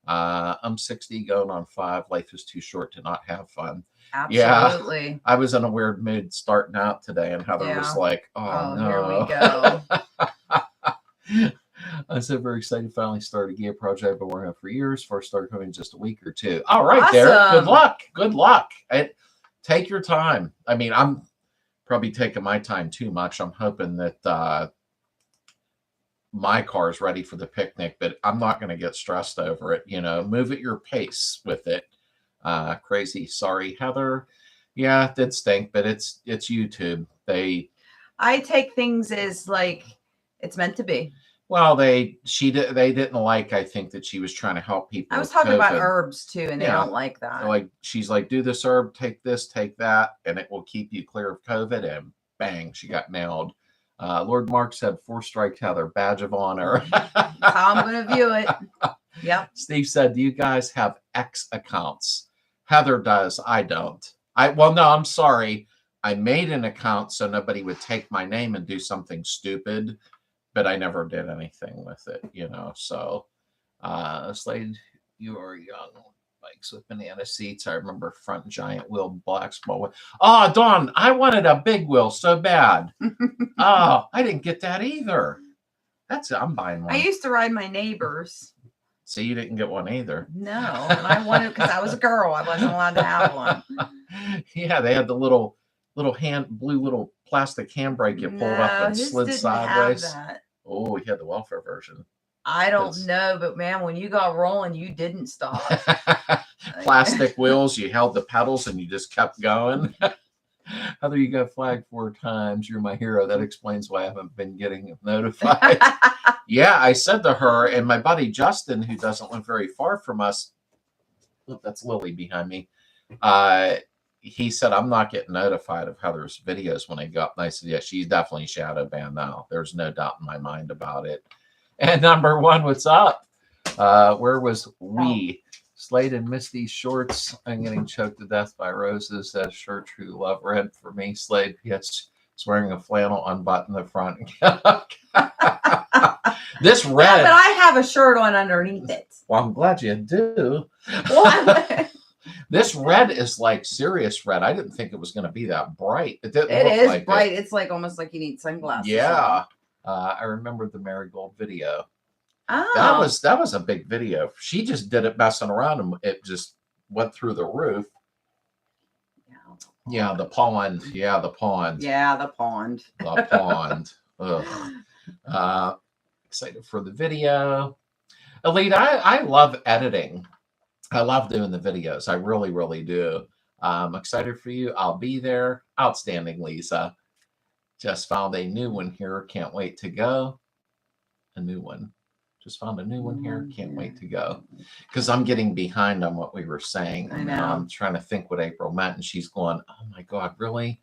I'm 60 going on 5. Life is too short to not have fun. Absolutely. Yeah. I was in a weird mood starting out today, and Heather was like, oh no. Here we go. I'm so very excited to finally start a gear project I've been working on for years. First started coming in just a week or two. All right, there. Good luck. Good luck. Take your time. I mean, I'm probably taking my time too much. I'm hoping that my car is ready for the picnic, but I'm not going to get stressed over it. You know, move at your pace with it. Crazy. Sorry, Heather. Yeah, it did stink, but it's YouTube. I take things as like it's meant to be. Well, they didn't like, I think, that she was trying to help people. I was talking about herbs too, and they don't like that. Like, she's like, do this herb, take this, take that, and it will keep you clear of COVID. And bang, she got nailed. Lord Mark said 4 strike Heather, badge of honor. That's how I'm going to view it. Yep. Steve said, do you guys have X accounts? Heather does. I don't. Well, no, I'm sorry. I made an account so nobody would take my name and do something stupid, but I never did anything with it, you know. So, Slade, you are young. Bikes with banana seats. I remember front giant wheel, black small wheel. Oh, Dawn, I wanted a big wheel so bad. Oh, I didn't get that either. I'm buying one. I used to ride my neighbors. So you didn't get one either. No, and I wanted, because I was a girl, I wasn't allowed to have one. Yeah, they had the little blue plastic handbrake you pulled up and slid sideways. Have that. Oh, you had the welfare version. I don't know, but man, when you got rolling, you didn't stop. Plastic wheels, you held the pedals and you just kept going. Heather, you got flagged 4 times. You're my hero. That explains why I haven't been getting notified. Yeah, I said to her, and my buddy Justin, who doesn't live very far from us, look, that's Lily behind me. He said, I'm not getting notified of Heather's videos when they go up. And I said, yeah, she's definitely shadow banned now. There's no doubt in my mind about it. And number 1, what's up? Where was we? Slade and Misty shorts. I'm getting choked to death by roses. That shirt, true love. Red for me. Slade, yes, is wearing a flannel unbuttoned the front. This red. Yeah, but I have a shirt on underneath it. Well, I'm glad you do. Well, this red is like serious red. I didn't think it was going to be that bright. It didn't it look is like bright. it. It's like almost like you need sunglasses. Yeah. I remember the marigold video. Oh. That was a big video. She just did it messing around and it just went through the roof. Yeah, the pond. Yeah, the pond. Yeah, the pond. The pond. Ugh. Excited for the video. Elite, I love editing. I love doing the videos. I really, really do. I'm excited for you. I'll be there. Outstanding, Lisa. Just found a new one here. Can't wait to go. A new one. Just found a new one here. Can't wait to go. Because I'm getting behind on what we were saying. I know. I'm trying to think what April meant. And she's going, oh my God, really?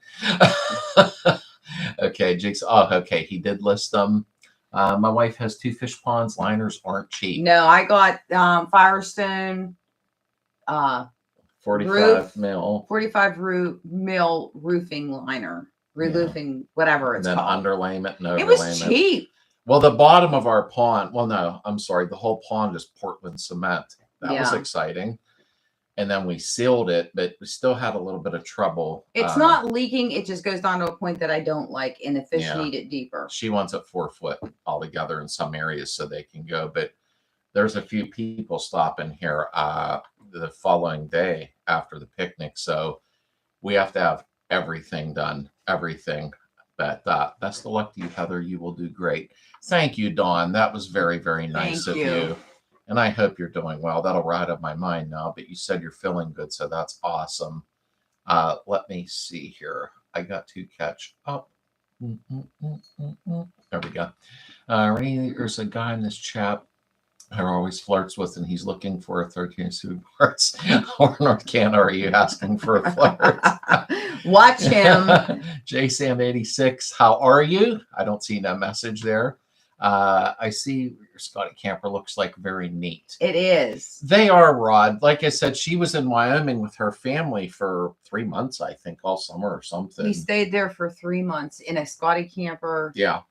Okay, Jigs. Oh, okay. He did list them. My wife has 2 fish ponds. Liners aren't cheap. No, I got Firestone 45 mil. 45 mil roofing liner. Roofing, whatever it's and then called. underlayment. No, it was cheap. Well, the bottom of our pond. Well, no, I'm sorry. The whole pond is Portland cement. That was exciting. And then we sealed it, but we still had a little bit of trouble. It's not leaking. It just goes down to a point that I don't like, and the fish need it deeper. She wants it 4 foot altogether in some areas so they can go. But there's a few people stopping here the following day after the picnic. So we have to have everything done, everything. But best of luck to you, Heather. You will do great. Thank you, Dawn. That was very, very nice of you. And I hope you're doing well. That'll ride up my mind now. But you said you're feeling good, so that's awesome. Let me see here. I got to catch up. There we go. There's a guy in this chat who always flirts with, and he's looking for a 13 suit parts. Or North Canada, are you asking for a flirt? Watch him. JSam86, how are you? I don't see no message there. I see your Scotty camper looks like very neat. It is. They are, Rod. Like I said, she was in Wyoming with her family for 3 months, I think, all summer or something. He stayed there for 3 months in a Scotty camper. Yeah.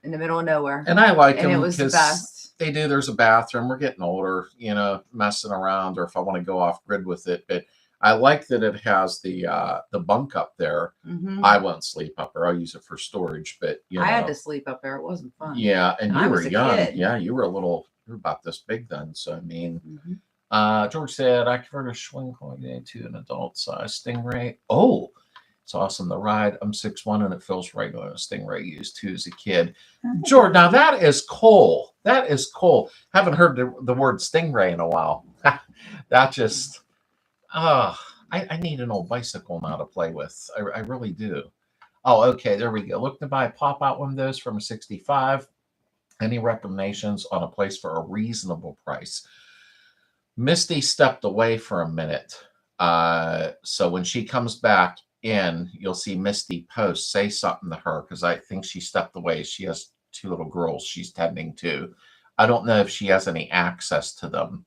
in the middle of nowhere. And I like And them it was the because best. they do. There's a bathroom. We're getting older, you know, messing around, or if I want to go off grid with it. But I like that it has the bunk up there. Mm-hmm. I won't sleep up there. I'll use it for storage. But you know, I had to sleep up there. It wasn't fun. Yeah, and you I were was a young. kid. Yeah, you were about this big then. So I mean, Mm-hmm. George said I converted a swing holiday to an adult size Stingray. Oh, it's awesome. The ride. I'm 6'1" and it feels regular. A Stingray used to as a kid. George, now that is cool. That is cool. Haven't heard the word Stingray in a while. That just, I need an old bicycle now to play with. I really do. Oh, okay. There we go. Look to buy pop-out windows from a 65. Any recommendations on a place for a reasonable price? Misty stepped away for a minute. So when she comes back in, you'll see Misty post, say something to her, because I think she stepped away. She has 2 little girls she's tending to. I don't know if she has any access to them.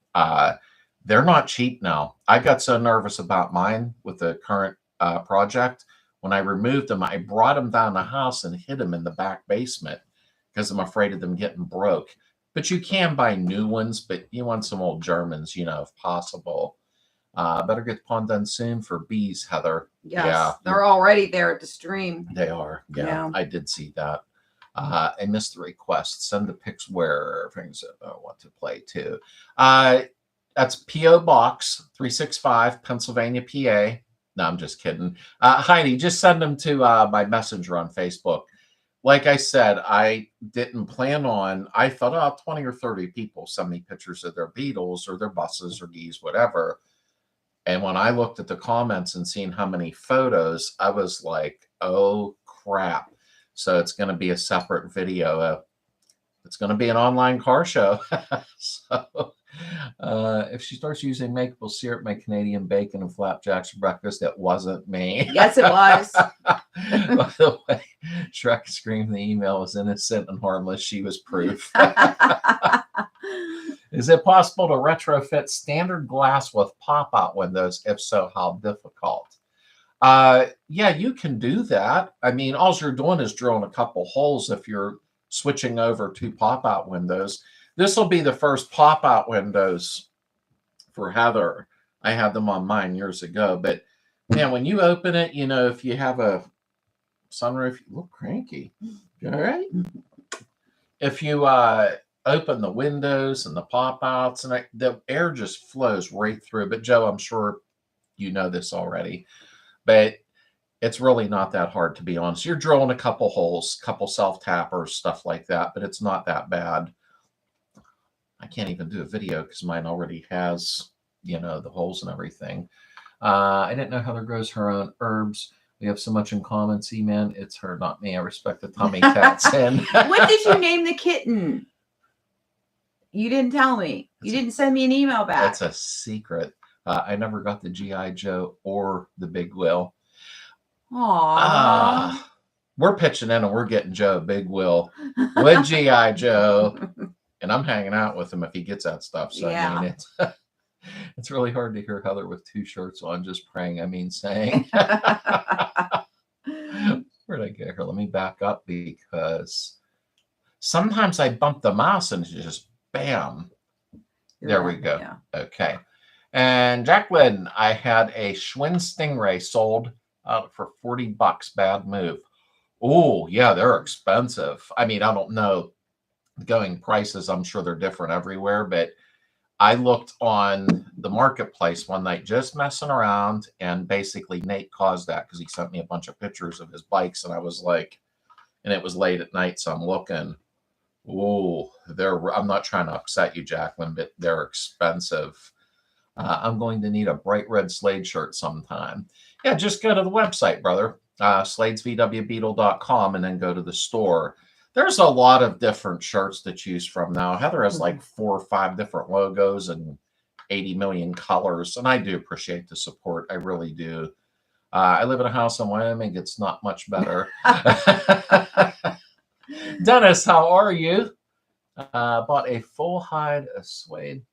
They're not cheap now. I got so nervous about mine with the current project. When I removed them, I brought them down the house and hid them in the back basement because I'm afraid of them getting broke. But you can buy new ones, but you want some old Germans, you know, if possible. Better get the pond done soon for bees, Heather. Yes, yeah, they're already there at the stream. They are. Yeah. I did see that. I missed the request. Send the pics where things that I want to play too. That's P.O. Box 365, Pennsylvania, PA. No, I'm just kidding. Heidi, just send them to my messenger on Facebook. Like I said, I didn't plan on, I thought, 20 or 30 people send me pictures of their Beetles or their buses or geese, whatever. And when I looked at the comments and seen how many photos, I was like, oh, crap. So it's going to be a separate video. It's going to be an online car show. So if she starts using makeable syrup, make Canadian bacon and flapjacks for breakfast, it wasn't me. Yes, it was. By the way, Shrek screamed the email was innocent and harmless. She was proof. Is it possible to retrofit standard glass with pop-out windows? If so, how difficult? Yeah, you can do that. I mean, all you're doing is drilling a couple holes if you're switching over to pop-out windows. This will be the first pop-out windows for Heather. I had them on mine years ago. But, man, when you open it, you know, if you have a sunroof, you look cranky. All right? If you open the windows and the pop-outs, and the air just flows right through. But, Joe, I'm sure you know this already. But it's really not that hard, to be honest. You're drilling a couple holes, couple self-tappers, stuff like that, but it's not that bad. I can't even do a video because mine already has, you know, the holes and everything. I didn't know Heather grows her own herbs. We have so much in common. See, man, it's her, not me. I respect the Tommy Tatson. What did you name the kitten? You didn't tell me. You didn't send me an email back. That's a secret. I never got the G.I. Joe or the Big Will. Aww. We're pitching in and we're getting Joe Big Will with G.I. Joe. And I'm hanging out with him if he gets that stuff. So, yeah. I mean, it's really hard to hear Heather with 2 shirts on, just praying, saying. Where'd I get her? Let me back up because sometimes I bump the mouse and it's just bam. There we go. Yeah. Okay. And Jacqueline, I had a Schwinn Stingray sold for $40. Bad move. Oh, yeah, they're expensive. I mean, I don't know going prices. I'm sure they're different everywhere, but I looked on the marketplace one night just messing around, and basically Nate caused that because he sent me a bunch of pictures of his bikes, and I was like, and it was late at night, so I'm looking. Oh, I'm not trying to upset you, Jacqueline, but they're expensive. I'm going to need a bright red Slade shirt sometime. Yeah, just go to the website, brother, sladesvwbeetle.com, and then go to the store. There's a lot of different shirts to choose from now. Heather has like 4 or 5 different logos and 80 million colors, and I do appreciate the support. I really do. I live in a house in Wyoming. It's not much better. Dennis, how are you? Bought a full hide of suede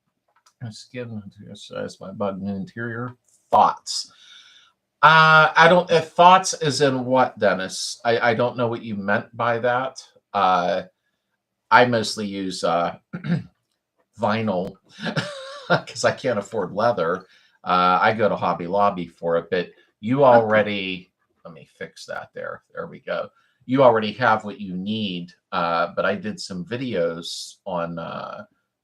skin to size my button interior. Thoughts? I don't. If thoughts is in what, Dennis? I don't know what you meant by that. I mostly use vinyl because I can't afford leather. I go to Hobby Lobby for it, but you already, let me fix that there. There we go. You already have what you need, but I did some videos on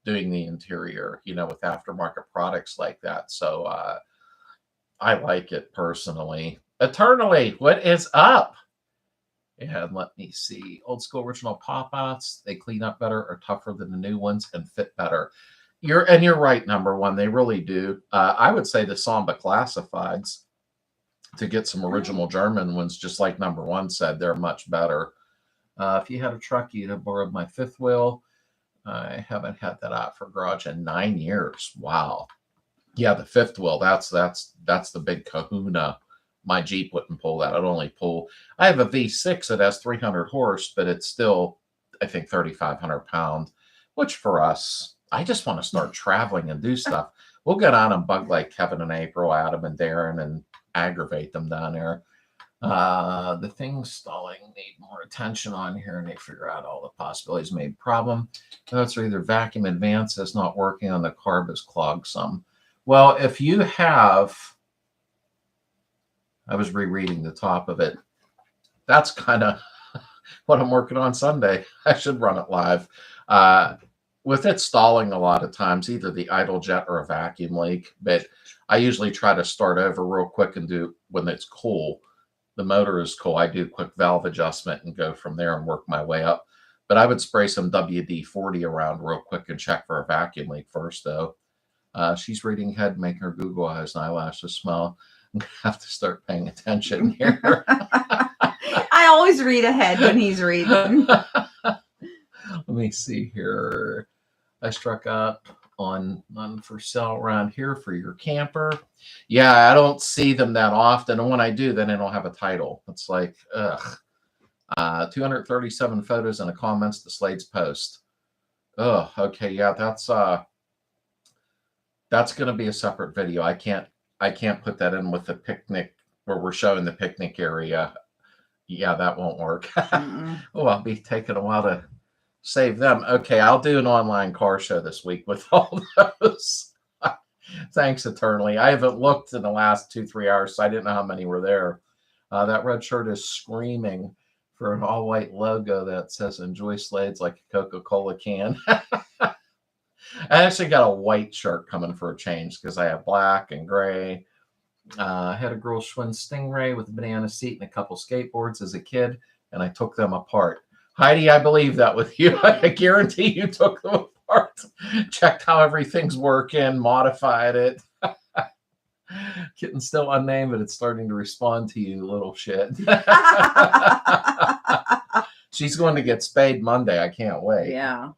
doing the interior, you know, with aftermarket products like that. So I like it personally. Eternally, what is up? And let me see. Old school original pop-outs, they clean up better, are tougher than the new ones, and fit better. You're right, number one. They really do. I would say the Samba Classifieds, to get some original German ones, just like number one said, they're much better. If you had a truck, you'd have borrowed my fifth wheel. I haven't had that out for garage in 9 years. Wow. Yeah, the fifth wheel, that's the big kahuna. My Jeep wouldn't pull that. I'd only pull. I have a V6 that has 300 horse, but it's still, I think, 3,500 pounds, which for us, I just want to start traveling and do stuff. We'll get on and bug like Kevin and April, Adam and Darren, and aggravate them down there. The things stalling need more attention on here, and they figure out all the possibilities made problem. That's either vacuum advance is not working on the carb is clogged some. Well, if you have, I was rereading the top of it. That's kind of what I'm working on Sunday. I should run it live. With it stalling a lot of times, either the idle jet or a vacuum leak, but I usually try to start over real quick and do when it's cool. The motor is cool. I do a quick valve adjustment and go from there and work my way up. But I would spray some WD-40 around real quick and check for a vacuum leak first, though. She's reading head, making her Google eyes and eyelashes smile. I'm going to have to start paying attention here. I always read ahead when he's reading. Let me see here. I struck up on none for sale around here for your camper. Yeah, I don't see them that often. And when I do, then it'll have a title. It's like, ugh. 237 photos and a comments to Slades post. Oh, okay. Yeah, that's going to be a separate video. I can't put that in with the picnic where we're showing the picnic area. Yeah, that won't work. Oh, I'll be taking a while to save them. Okay, I'll do an online car show this week with all those. Thanks, eternally. I haven't looked in the last 2-3 hours, so I didn't know how many were there. That red shirt is screaming for an all-white logo that says "Enjoy Slades" like a Coca-Cola can. I actually got a white shirt coming for a change because I have black and gray. I had a girl Schwinn Stingray with a banana seat and a couple skateboards as a kid, and I took them apart. Heidi, I believe that with you. I guarantee you took them apart, checked how everything's working, modified it. Kitten's still unnamed, but it's starting to respond to you, little shit. She's going to get spayed Monday. I can't wait. Yeah.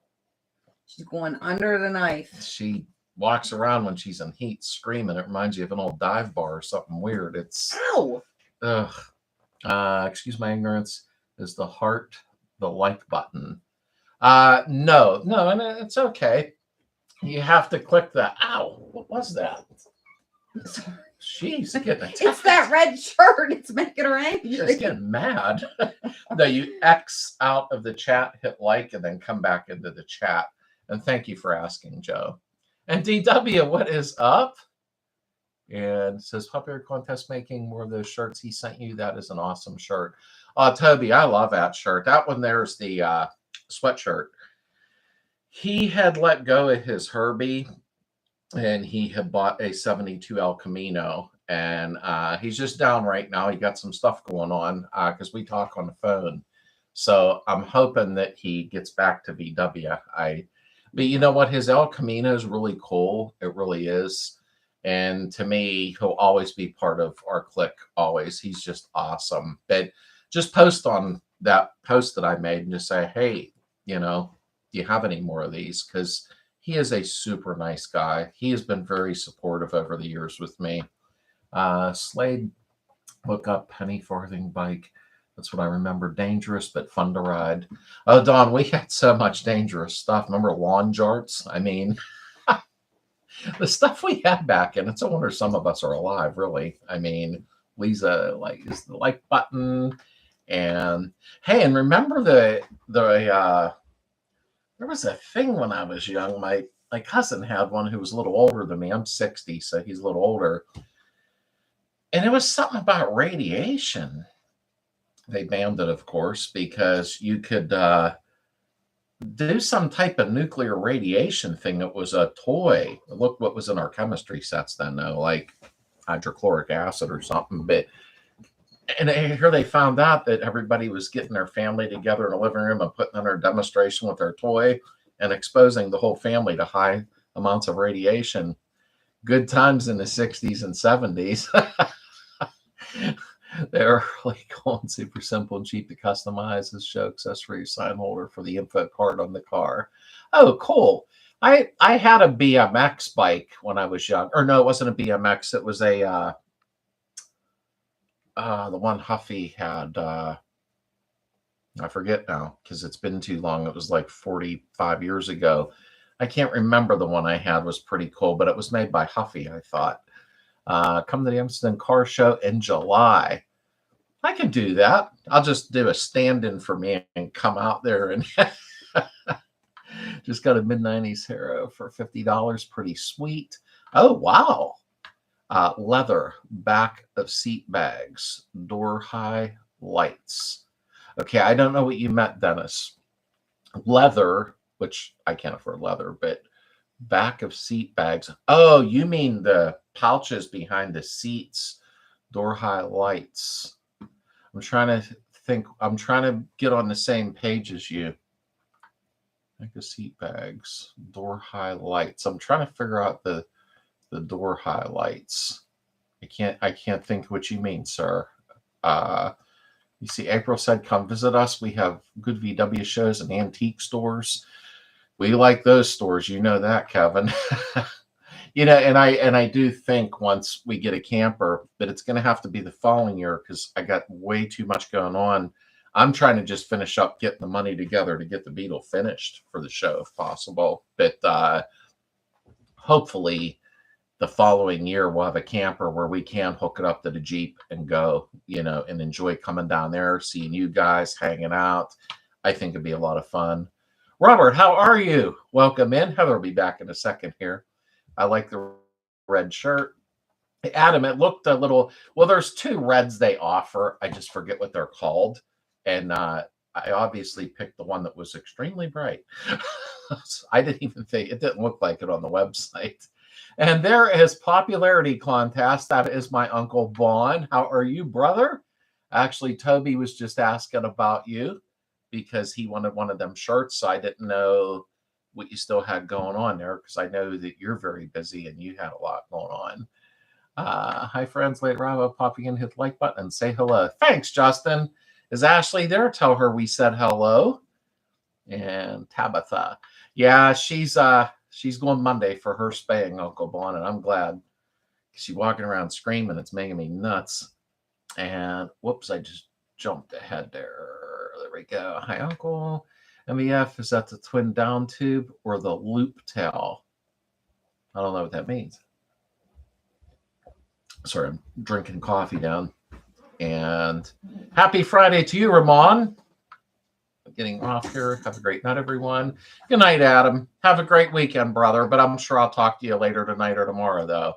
She's going under the knife. She walks around when she's in heat screaming. It reminds you of an old dive bar or something weird. It's, ow. Excuse my ignorance. Is the heart the like button? No, and it's okay. You have to click the, ow, what was that? She's getting attacked. It's that red shirt. It's making her angry. She's getting mad. No, you X out of the chat, hit like, and then come back into the chat. And thank you for asking, Joe. And DW, what is up? And it says, popular contest making more of those shirts he sent you. That is an awesome shirt. Toby, I love that shirt. That one there's the sweatshirt. He had let go of his Herbie, and he had bought a 72 El Camino. And he's just down right now. He got some stuff going on because we talk on the phone. So I'm hoping that he gets back to VW. But you know what? His El Camino is really cool. It really is. And to me, he'll always be part of our clique, always. He's just awesome. But just post on that post that I made and just say, hey, you know, do you have any more of these? Because he is a super nice guy. He has been very supportive over the years with me. Slade, look up penny farthing bike. That's what I remember. Dangerous, but fun to ride. Oh, Don, we had so much dangerous stuff. Remember lawn jarts? I mean, the stuff we had back in. It's a wonder some of us are alive, really. I mean, Lisa is the like button, And hey, and remember there was a thing when I was young. My cousin had one who was a little older than me. I'm 60, so he's a little older. And it was something about radiation. They banned it, of course, because you could do some type of nuclear radiation thing. It was a toy. Look what was in our chemistry sets then, though, like hydrochloric acid or something. And here they found out that everybody was getting their family together in a living room and putting on their demonstration with their toy and exposing the whole family to high amounts of radiation. Good times in the 60s and 70s. They're really cool and super simple and cheap to customize as show accessory sign holder for the info card on the car. Oh, cool. I had a BMX bike when I was young. Or no, it wasn't a BMX. It was a the one Huffy had. I forget now because it's been too long. It was like 45 years ago. I can't remember. The one I had was pretty cool, but it was made by Huffy, I thought. Come to the Amsterdam Car Show in July. I can do that. I'll just do a stand-in for me and come out there and just got a mid-90s Hero for $50. Pretty sweet. Oh, wow. Leather, back of seat bags, door high lights. Okay, I don't know what you meant, Dennis. Leather, which I can't afford leather, but back of seat bags. Oh, you mean the pouches behind the seats, door high lights. I'm trying to think. I'm trying to get on the same page as you. Back of seat bags, door high lights. I'm trying to figure out the door highlights. I can't think what you mean, sir. You see, April said, come visit us. We have good VW shows and antique stores. We like those stores. You know that, Kevin. You know, and I do think once we get a camper that it's going to have to be the following year because I got way too much going on. I'm trying to just finish up getting the money together to get the Beetle finished for the show if possible. But hopefully the following year we'll have a camper where we can hook it up to the Jeep and go, you know, and enjoy coming down there, seeing you guys, hanging out. I think it'd be a lot of fun. Robert, how are you? Welcome in. Heather will be back in a second here. I like the red shirt. Adam, it looked a little, well, there's two reds they offer. I just forget what they're called. And I obviously picked the one that was extremely bright. I didn't even think, it didn't look like it on the website. And there is popularity contest. That is my Uncle Vaughn. How are you, brother? Actually, Toby was just asking about you because he wanted one of them shirts. So I didn't know what you still had going on there because I know that you're very busy and you had a lot going on. Hi, friends. Late Rob, popping in, hit the like button and say hello. Thanks, Justin. Is Ashley there? Tell her we said hello. And Tabitha. Yeah, she's going Monday for her spaying, Uncle Vaughn, and I'm glad. She's walking around screaming. It's making me nuts. And whoops, I just jumped ahead there. There we go. Hi, Uncle. MEF, is that the twin down tube or the loop tail? I don't know what that means. Sorry, I'm drinking coffee down. And happy Friday to you, Ramon. Getting off here. Have a great night, everyone. Good night, Adam. Have a great weekend, brother. But I'm sure I'll talk to you later tonight or tomorrow, though.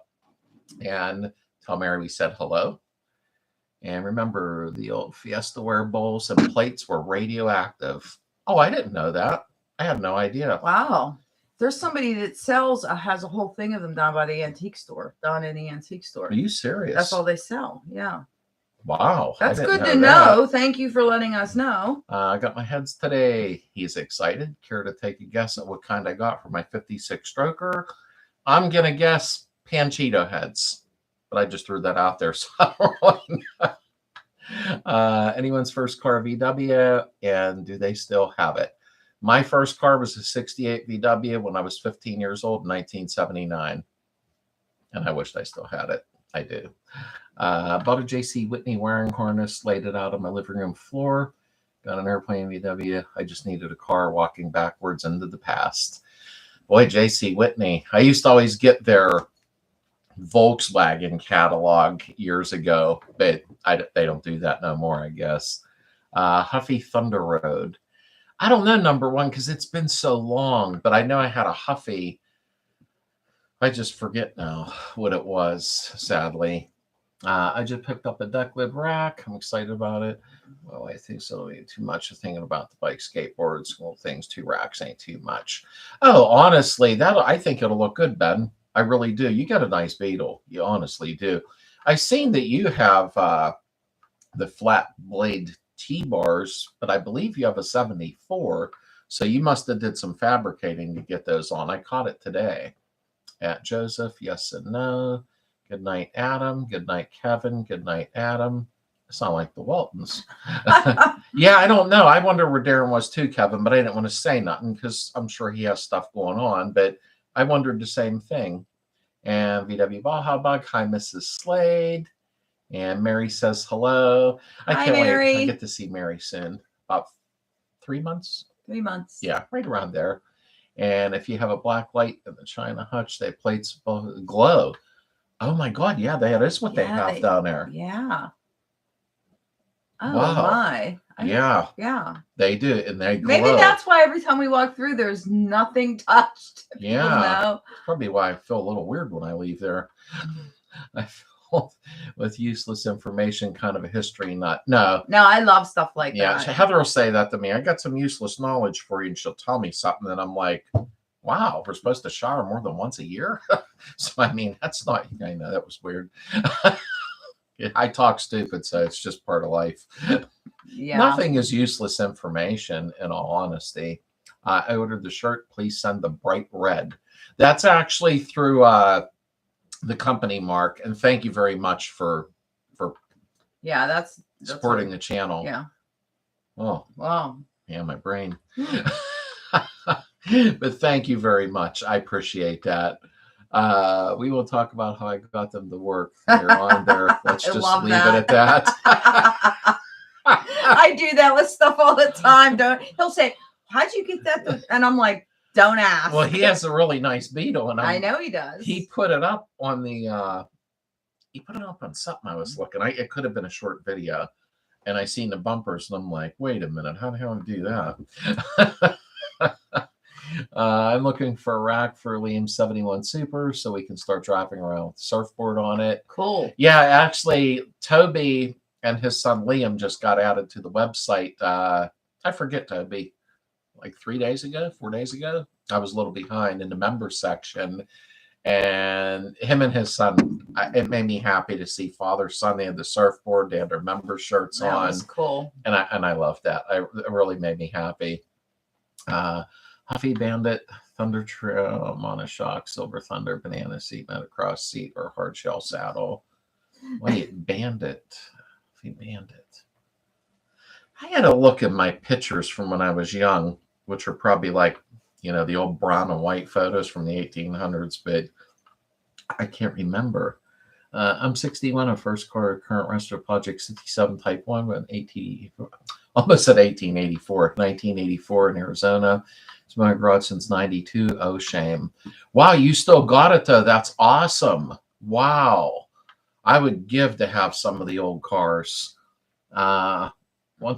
And tell Mary we said hello. And remember, the old Fiesta ware bowls and plates were radioactive. Oh, I didn't know that. I had no idea. Wow. There's somebody that sells, has a whole thing of them down by the antique store, down in the antique store. Are you serious? That's all they sell. Yeah. Wow. That's good to know. Thank you for letting us know. I got my heads today. He's excited. Care to take a guess at what kind I got for my 56 stroker? I'm going to guess Panchito heads. But I just threw that out there. So I don't really know. Anyone's first car VW, and do they still have it? My first car was a 68 VW when I was 15 years old in 1979. And I wished I still had it. I do. Bought a JC Whitney wiring harness, laid it out on my living room floor. Got an airplane VW. I just needed a car walking backwards into the past. Boy, JC Whitney. I used to always get their Volkswagen catalog years ago, but they don't do that no more, I guess. Huffy Thunder Road. I don't know, number one, because it's been so long, but I know I had a Huffy. I just forget now what it was, sadly. I just picked up a deck lid rack. I'm excited about it. Well, I think so. Too much of thinking about the bike, skateboards, little things. 2 racks ain't too much. Oh, honestly, I think it'll look good, Ben. I really do. You got a nice Beetle. You honestly do. I've seen that you have the flat blade T-bars, but I believe you have a 74. So you must have did some fabricating to get those on. I caught it today. At Joseph, yes and no. Good night, Adam. Good night, Kevin. Good night, Adam. It's not like the Waltons. Yeah, I don't know. I wonder where Darren was too, Kevin, but I didn't want to say nothing because I'm sure he has stuff going on, but I wondered the same thing. And VW Baja Bug, hi, Mrs. Slade. And Mary says hello. I can't wait. I get to see Mary soon. About 3 months? 3 months. Yeah, right around there. And if you have a black light in the China hutch, they plates glow. Oh my God, yeah, that is what they have down there. Yeah. Oh wow. my. Yeah, they do, and they glow. Maybe that's why every time we walk through, there's nothing touched. Yeah, that's probably why I feel a little weird when I leave there. I feel with useless information, kind of a history nut. No, I love stuff like that. Yeah, Heather will say that to me. I got some useless knowledge for you, and she'll tell me something, and I'm like, wow, we're supposed to shower more than once a year? So, I mean, that's not, I know, that was weird. I talk stupid, so it's just part of life. Yeah. Nothing is useless information, in all honesty. I ordered the shirt. Please send the bright red. That's actually through the company, Mark, and thank you very much for yeah, that's supporting the channel. Yeah. Oh, wow. Yeah, my brain. But thank you very much. I appreciate that. We will talk about how I got them to work later on there. Let's just leave it at that. I do that with stuff all the time. He'll say, how'd you get that? And I'm like, don't ask. Well, he has a really nice Beetle, and I know he does. He put it up on the he put it up on something I was looking. It could have been a short video, and I seen the bumpers, and I'm like, wait a minute, how the hell do you do that? I'm looking for a rack for Liam's 71 Super so we can start driving around with the surfboard on it. Cool. Yeah, actually, Toby and his son Liam just got added to the website. I forget, Toby, like 4 days ago. I was a little behind in the members section. And him and his son, it made me happy to see father, son. They had the surfboard, they had their member shirts on. That was cool. And I loved that. It really made me happy. Huffy Bandit, Thunder Trail, Monoshock, Silver Thunder, Banana Seat, Motocross Seat, or Hard Shell Saddle. Wait, Bandit. Huffy Bandit. I had to look at my pictures from when I was young, which are probably like, the old brown and white photos from the 1800s, but I can't remember. I'm 61, a first car current restore project 67 Type 1 with 1884. Almost at 1984 in Arizona. It's been in my garage since 92. Oh, shame. Wow, you still got it, though. That's awesome. Wow. I would give to have some of the old cars. Want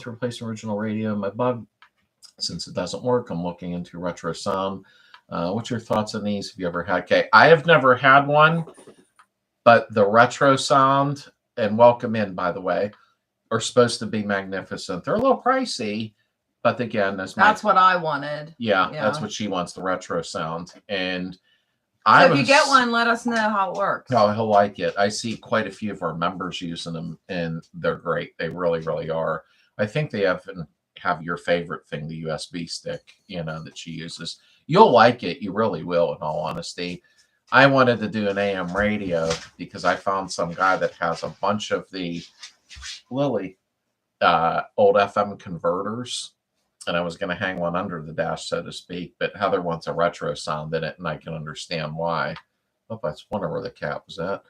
to replace the original radio in my Bug. Since it doesn't work, I'm looking into retro sound. What's your thoughts on these? Have you ever had? Okay, I have never had one, but the retro sound, and welcome in, by the way, are supposed to be magnificent. They're a little pricey, but again, that's what I wanted. Yeah, that's what she wants, the retro sound. And if you get one, let us know how it works. Oh, he'll like it. I see quite a few of our members using them, and they're great. They really, really are. I think they have your favorite thing, the USB stick, that she uses. You'll like it. You really will, in all honesty. I wanted to do an AM radio because I found some guy that has a bunch of the old FM converters, and I was going to hang one under the dash, so to speak, but Heather wants a retro sound in it, and I can understand why. Oh, I was wondering where the cat was at.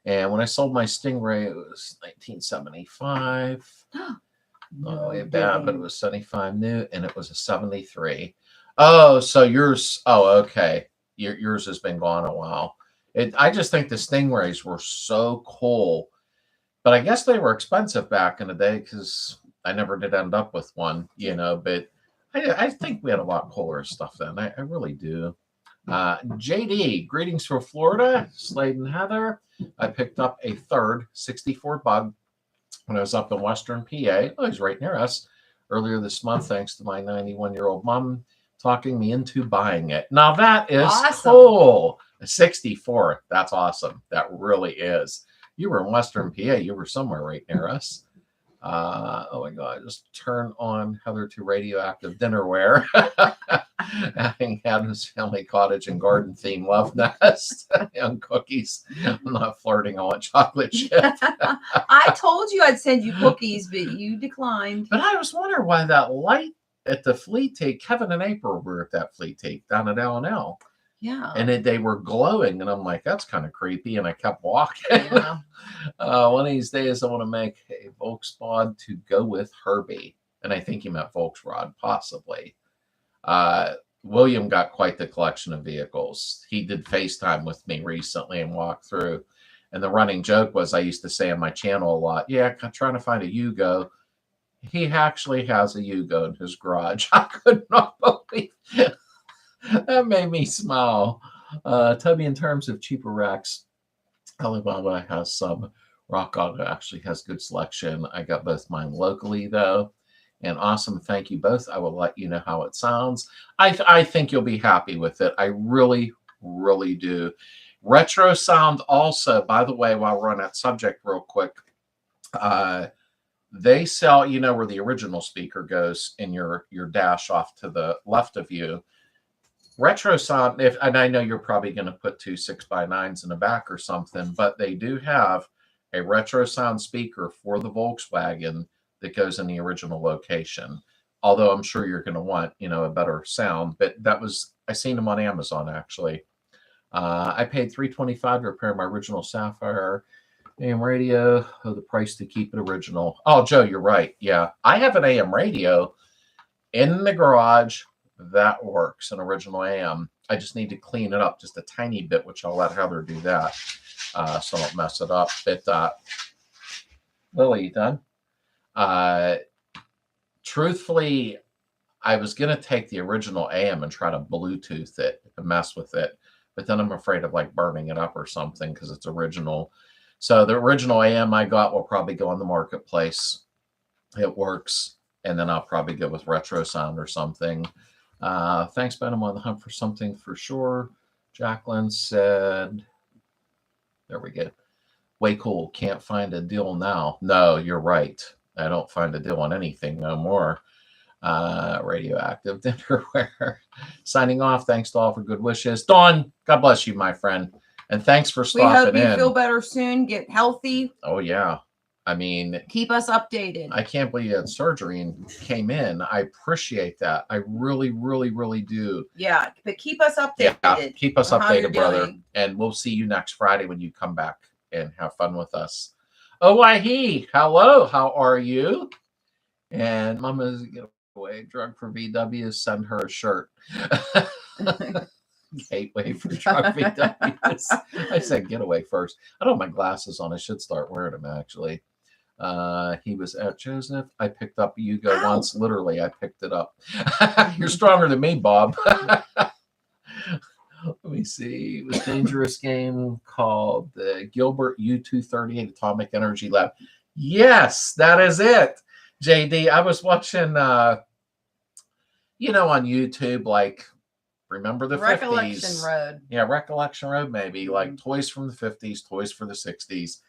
And when I sold my Stingray, it was 1975. Not way bad, but it was 75 new, and it was a 73. Oh, so yours, okay. Yours has been gone a while. I just think the Stingrays were so cool, but I guess they were expensive back in the day because I never did end up with one, you know, but I think we had a lot cooler stuff then. I really do. JD, greetings from Florida, Slade and Heather. I picked up a third 64 bug when I was up in Western PA. Oh, he's right near us earlier this month, thanks to my 91-year-old mom talking me into buying it. Now that is Awesome. cool. A 64. That's awesome. That really is. You were in Western PA. You were somewhere right near us. Oh my God, just turn on Heather to radioactive dinnerware. Having Adam's family cottage and garden theme love nest and cookies. I'm not flirting, I want chocolate chip. I told you I'd send you cookies, but you declined. But I was wondering why that light at the flea take, Kevin and April were at that flea take down at L&L. Yeah. And they were glowing, and I'm like, that's kind of creepy. And I kept walking. Yeah. One of these days, I want to make a Volkswagen to go with Herbie. And I think he meant Volkswagen, possibly. William got quite the collection of vehicles. He did FaceTime with me recently and walked through. And the running joke was, I used to say on my channel a lot, yeah, I'm trying to find a Yugo. He actually has a Yugo in his garage. I could not believe it. That made me smile. Toby, in terms of cheaper racks, Alibaba has some. Rock Auto actually has good selection. I got both mine locally, though. And awesome. Thank you both. I will let you know how it sounds. I think you'll be happy with it. I really, really do. Retro sound also, by the way, while we're on that subject real quick, they sell, you know, where the original speaker goes in your dash off to the left of you. Retro sound, and I know you're probably going to put 2 6x9s in the back or something, but they do have a retro sound speaker for the Volkswagen that goes in the original location. Although I'm sure you're going to want, you know, a better sound, but I seen them on Amazon actually. I paid $325 to repair my original Sapphire AM radio. Oh, the price to keep it original. Oh, Joe, you're right. Yeah, I have an AM radio in the garage. That works, an original AM. I just need to clean it up just a tiny bit, which I'll let Heather do that, so I don't mess it up. But Lily, you done? Truthfully, I was going to take the original AM and try to Bluetooth it and mess with it, but then I'm afraid of like burning it up or something because it's original. So the original AM I got will probably go on the marketplace. It works, and then I'll probably go with retro sound or something. Thanks, Ben. I'm on the hunt for something for sure. Jacqueline said, there we go. Way cool. Can't find a deal now. No, you're right. I don't find a deal on anything no more. Radioactive dinnerware. Signing off. Thanks to all for good wishes. Dawn, God bless you, my friend. And thanks for stopping in. We hope you feel better soon. Get healthy. Oh, yeah. I mean, keep us updated. I can't believe you had surgery and came in. I appreciate that. I really, really, really do. Yeah, but keep us updated. Yeah, keep us updated, brother. And we'll see you next Friday when you come back and have fun with us. Oh, why he? Hello, how are you? And Mama's getaway drug for VW. Send her a shirt. Gateway for drug VWs. I said getaway first. I don't have my glasses on. I should start wearing them actually. He was at Joseph. I picked up Yugo once. Literally, I picked it up. You're stronger than me, Bob. Let me see. It was a dangerous game called the Gilbert U-238 Atomic Energy Lab. Yes, that is it. JD, I was watching, you know, on YouTube, like, remember the Recollection 50s. Road. Yeah, Recollection Road, maybe. Like toys from the 50s, toys for the 60s.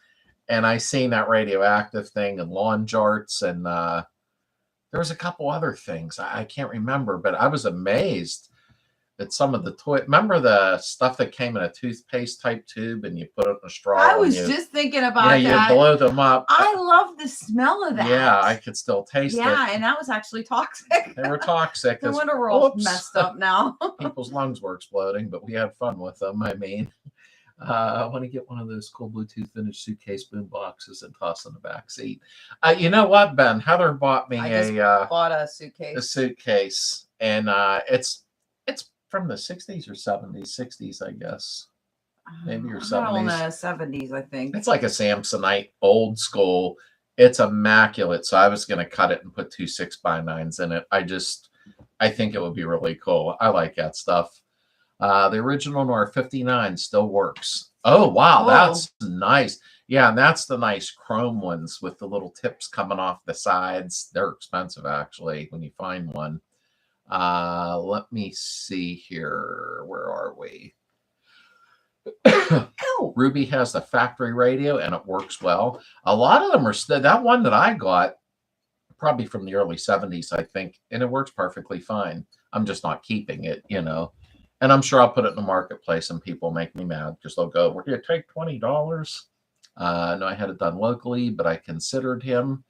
And I seen that radioactive thing and lawn jarts. And there was a couple other things. I can't remember, but I was amazed at some of the toy. Remember the stuff that came in a toothpaste type tube and you put it in a straw? I was just thinking about that. Yeah, you blow them up. I love the smell of that. Yeah, I could still taste it. Yeah, and that was actually toxic. They were toxic. No wonder we're all messed up now. People's lungs were exploding, but we had fun with them. I mean, I want to get one of those cool Bluetooth vintage suitcase boom boxes and toss in the back seat. You know what, Ben? Heather bought me bought a suitcase. A suitcase, and it's from the 60s or 70s, 60s, I guess. Maybe or 70s. I don't know, 70s, I think. It's like a Samsonite, old school. It's immaculate. So I was going to cut it and put 2 6x9s in it. I think it would be really cool. I like that stuff. The original Nor 59 still works. Oh, wow. That's nice. Yeah, and that's the nice chrome ones with the little tips coming off the sides. They're expensive, actually, when you find one. Let me see here. Where are we? Ruby has the factory radio, and it works well. A lot of them are that one that I got, probably from the early 70s, I think, and it works perfectly fine. I'm just not keeping it, you know. And I'm sure I'll put it in the marketplace, and people make me mad because they'll go, "We're going to take $20." No, I had it done locally, but I considered him.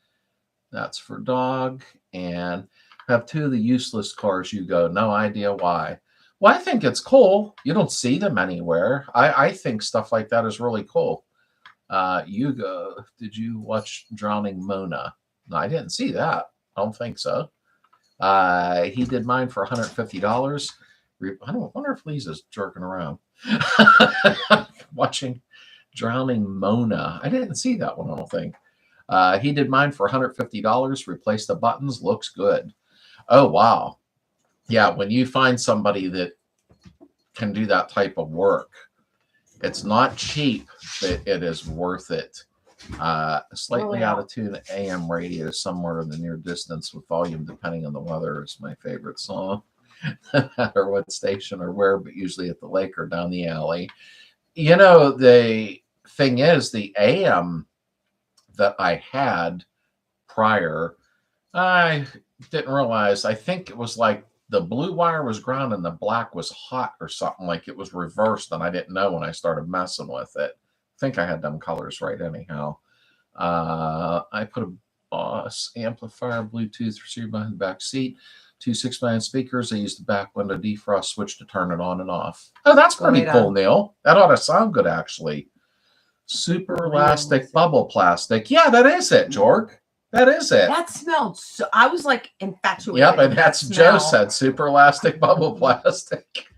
That's for dog. And have 2 of the useless cars. You go, no idea why. Well, I think it's cool. You don't see them anywhere. I think stuff like that is really cool. You go, did you watch Drowning Mona? No, I didn't see that. I don't think so. He did mine for $150. I don't wonder if Lisa's jerking around. Watching Drowning Mona. I didn't see that one, I don't think. He did mine for $150. Replaced the buttons. Looks good. Oh, wow. Yeah, when you find somebody that can do that type of work, it's not cheap, but it is worth it. Slightly out of tune AM radio somewhere in the near distance with volume depending on the weather is my favorite song. No matter what station or where, but usually at the lake or down the alley. You know, the thing is, the AM that I had prior, I didn't realize, I think it was like the blue wire was ground and the black was hot or something, like it was reversed, and I didn't know when I started messing with it. I think I had them colors right anyhow. I put a Boss amplifier, Bluetooth receiver behind the back seat, 2 6x9 speakers. I used the back window defrost switch to turn it on and off. Oh, that's pretty cool, Neil. That ought to sound good, actually. Super elastic bubble plastic. Yeah, that is it, Jorg. That is it. That smelled so. I was like infatuated. Yep, and that's Joe said super elastic bubble plastic.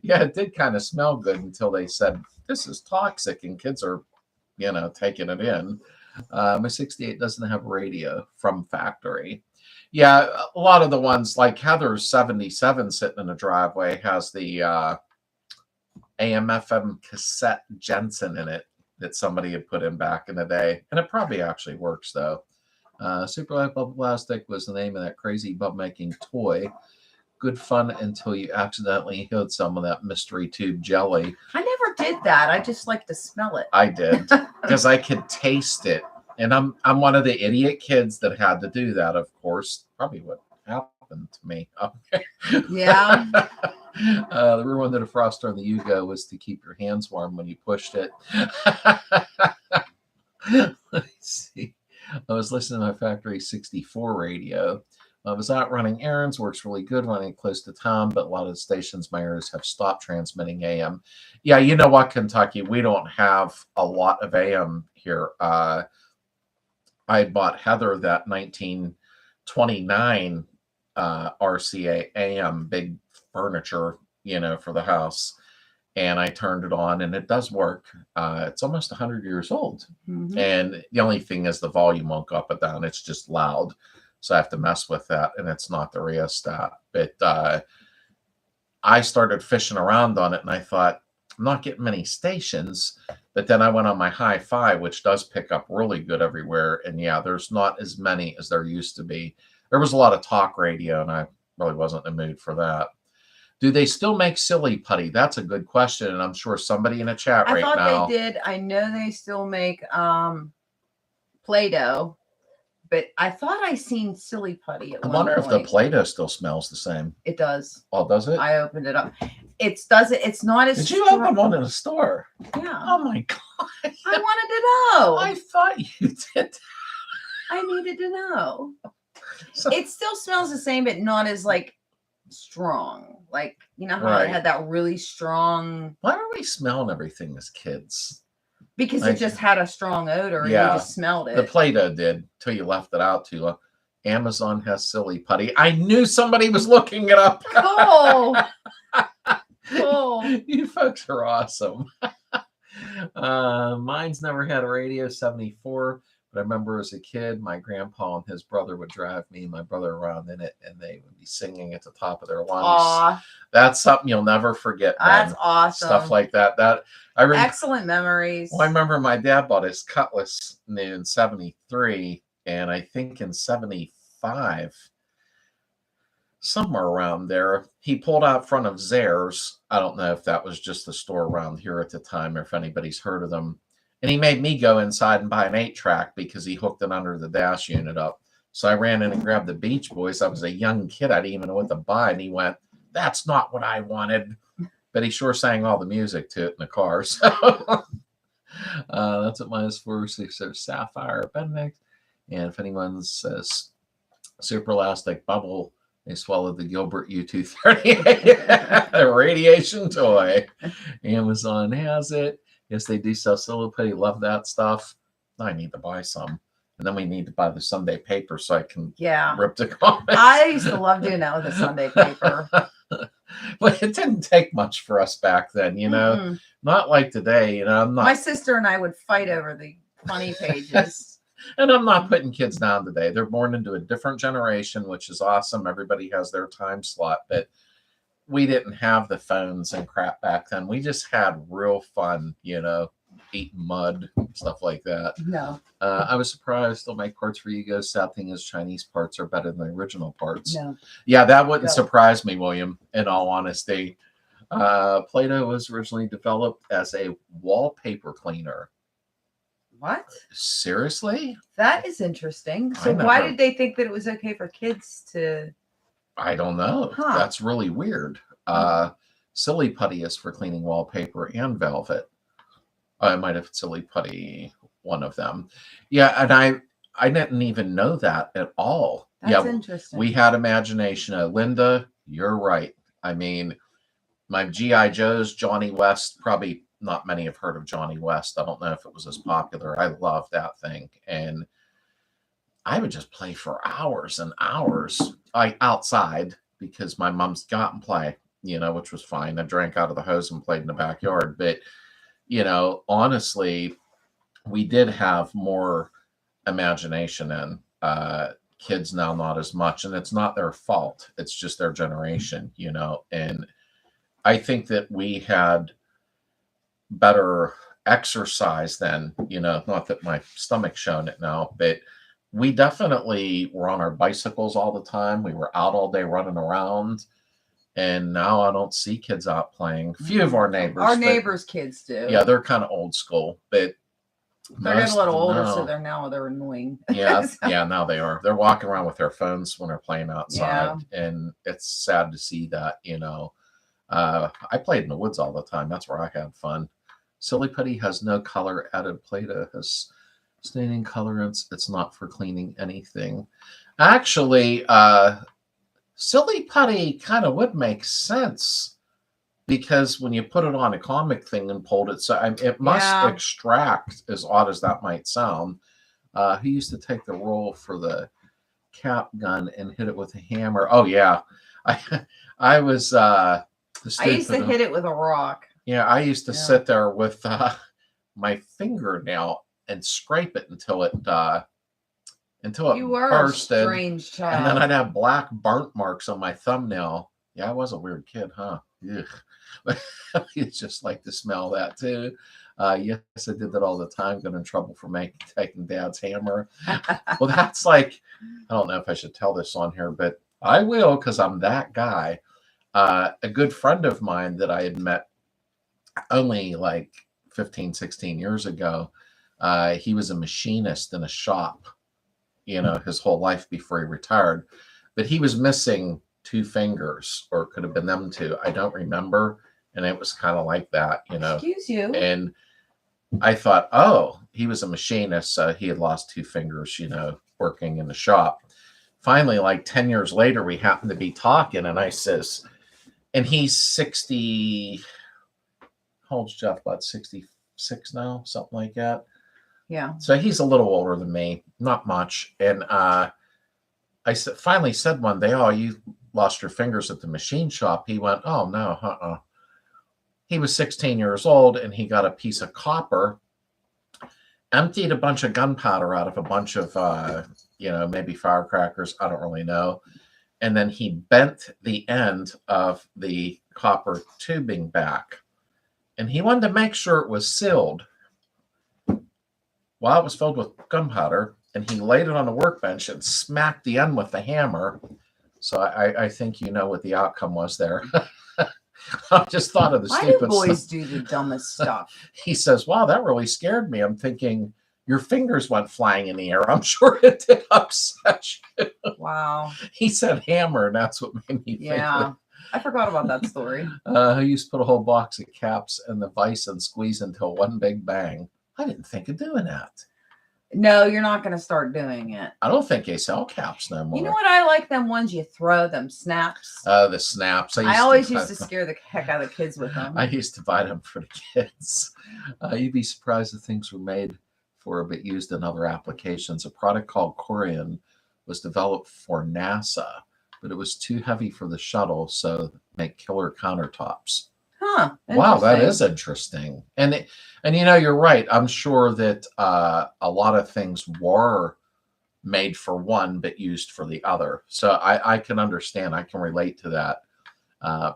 Yeah, it did kind of smell good until they said this is toxic and kids are, you know, taking it in. My 68 doesn't have a radio from factory. Yeah, a lot of the ones like Heather's 77 sitting in the driveway has the AM/FM cassette Jensen in it that somebody had put in back in the day, and it probably actually works though. Super Light Bubble Plastic was the name of that crazy bub making toy. Good fun until you accidentally hid some of that mystery tube jelly. I never did that. I just like to smell it. I did because I could taste it, and I'm one of the idiot kids that had to do that. Of course, probably what happened to me. Yeah. The rule under the defroster on the Yugo was to keep your hands warm when you pushed it. Let's see. I was listening to my factory 64 radio. I was out running errands. Works really good running close to town, but a lot of the stations my areas have stopped transmitting AM. Yeah, you know what, Kentucky? We don't have a lot of AM here. I bought Heather that 1929 RCA AM big furniture, you know, for the house. And I turned it on, and it does work. It's almost 100 years old. Mm-hmm. And the only thing is the volume won't go up and down. It's just loud. So I have to mess with that, and it's not the rheostat. But I started fishing around on it, and I thought, I'm not getting many stations. But then I went on my hi-fi, which does pick up really good everywhere. And yeah, there's not as many as there used to be. There was a lot of talk radio, and I really wasn't in the mood for that. Do they still make silly putty? That's a good question, and I'm sure somebody in the chat right now. I thought they did. I know they still make Play-Doh, but I thought I seen silly putty at one point. I wonder if the Play-Doh still smells the same. It does. Oh, does it? I opened it up. It's not as. Did you open one in a store? Yeah. Oh my God! I wanted to know. I thought you did. I needed to know. So, it still smells the same, but not as like strong. Like, you know how it had that really strong. Why were we smelling everything as kids? Because it just had a strong odor, and you just smelled it. The Play-Doh did till you left it out too long. Amazon has silly putty. I knew somebody was looking it up. Cool. Cool. You folks are awesome. Mine's never had a radio. 74 But I remember as a kid, my grandpa and his brother would drive me and my brother around in it, and they would be singing at the top of their lungs. Aw, That's something you'll never forget, man. that's awesome. Stuff like that. Excellent memories. Well, I remember my dad bought his Cutlass in 73, and I think in 75, somewhere around there, he pulled out front of Zares. I don't know if that was just the store around here at the time or if anybody's heard of them. And he made me go inside and buy an 8-track because he hooked it under the dash unit up. So I ran in and grabbed the Beach Boys. I was a young kid. I didn't even know what to buy. And he went, "That's not what I wanted." But he sure sang all the music to it in the car. So that's what mine is for. So Sapphire Appendix. And if anyone says super elastic bubble, they swallowed the Gilbert U238 a radiation toy. Amazon has it. Yes, they do sell Silly Putty. Love that stuff. I need to buy some. And then we need to buy the Sunday paper so I can rip the comics. I used to love doing that with the Sunday paper. But it didn't take much for us back then, you know. Mm-mm. Not like today, you know. My sister and I would fight over the funny pages. And I'm not putting kids down today. They're born into a different generation, which is awesome. Everybody has their time slot, but we didn't have the phones and crap back then. We just had real fun, you know, eating mud, stuff like that. No. I was surprised they'll make parts for Ego. Sad thing is Chinese parts are better than the original parts. No. Yeah, that wouldn't surprise me, William, in all honesty. Play-Doh was originally developed as a wallpaper cleaner. What? Seriously? That is interesting. So why did they think that it was okay for kids to... I don't know. Huh. That's really weird. Silly Putty is for cleaning wallpaper and velvet. I might have Silly Putty, one of them. Yeah, and I didn't even know that at all. That's interesting. We had imagination. Linda, you're right. I mean, my G.I. Joes, Johnny West, probably not many have heard of Johnny West. I don't know if it was as popular. I love that thing. And I would just play for hours and hours outside because my mom's got and play, you know, which was fine. I drank out of the hose and played in the backyard. But, you know, honestly, we did have more imagination and kids now not as much. And it's not their fault. It's just their generation, you know. And I think that we had better exercise then, you know, not that my stomach's showing it now, but we definitely were on our bicycles all the time. We were out all day running around. And now I don't see kids out playing. Few of our neighbors. Our neighbors' kids do. Yeah, they're kind of old school, but they're getting a little older, so they're annoying. Yeah, yeah, now they are. They're walking around with their phones when they're playing outside, and it's sad to see that. You know, I played in the woods all the time. That's where I had fun. Silly Putty has no color added. Play-Doh has staining colorants. It's not for cleaning anything. Actually, Silly Putty kind of would make sense because when you put it on a comic thing and pulled it, so it must extract, as odd as that might sound. Who used to take the roll for the cap gun and hit it with a hammer? Oh yeah, I was. I used to hit it with a rock. Yeah, I used to sit there with my fingernail and scrape it until it you were bursted. A strange child. And then I'd have black burnt marks on my thumbnail. Yeah, I was a weird kid, huh? Ugh. It's just like to smell that too. Yes, I did that all the time. Got in trouble for taking Dad's hammer. Well, that's like, I don't know if I should tell this on here, but I will because I'm that guy. A good friend of mine that I had met only like 15, 16 years ago, he was a machinist in a shop, you know, his whole life before he retired. But he was missing 2 fingers, or it could have been them 2. I don't remember. And it was kind of like that, you know. Excuse you. And I thought, oh, he was a machinist, so he had lost 2 fingers, you know, working in the shop. Finally, like 10 years later, we happened to be talking, and I says, and he's 60, how old's Jeff? About 66 now, something like that. Yeah. So he's a little older than me, not much. And I finally said one day, "Oh, you lost your fingers at the machine shop." He went, "Oh, no, He was 16 years old, and he got a piece of copper, emptied a bunch of gunpowder out of a bunch of, maybe firecrackers. I don't really know. And then he bent the end of the copper tubing back. And he wanted to make sure it was sealed while it was filled with gunpowder. And he laid it on a workbench and smacked the end with the hammer. So I think you know what the outcome was there. I just thought of the Why stupid do boys stuff. do the dumbest stuff? He says, wow, that really scared me. I'm thinking your fingers went flying in the air. I'm sure it did upset you. Wow. He said hammer, and that's what made me think. Yeah. I forgot about that story. He used to put a whole box of caps in the vise and squeeze until one big bang. I didn't think of doing that. No, you're not going to start doing it. I don't think they sell caps no more. You know what? I like them ones you throw, them snaps. The snaps. I always used to scare the heck out of the kids with them. I used to buy them for the kids. You'd be surprised that things were made for but used in other applications. A product called Corian was developed for NASA, but it was too heavy for the shuttle, so make killer countertops. Huh. Wow, that is interesting. And you're right. I'm sure that a lot of things were made for one but used for the other. So I can understand. I can relate to that.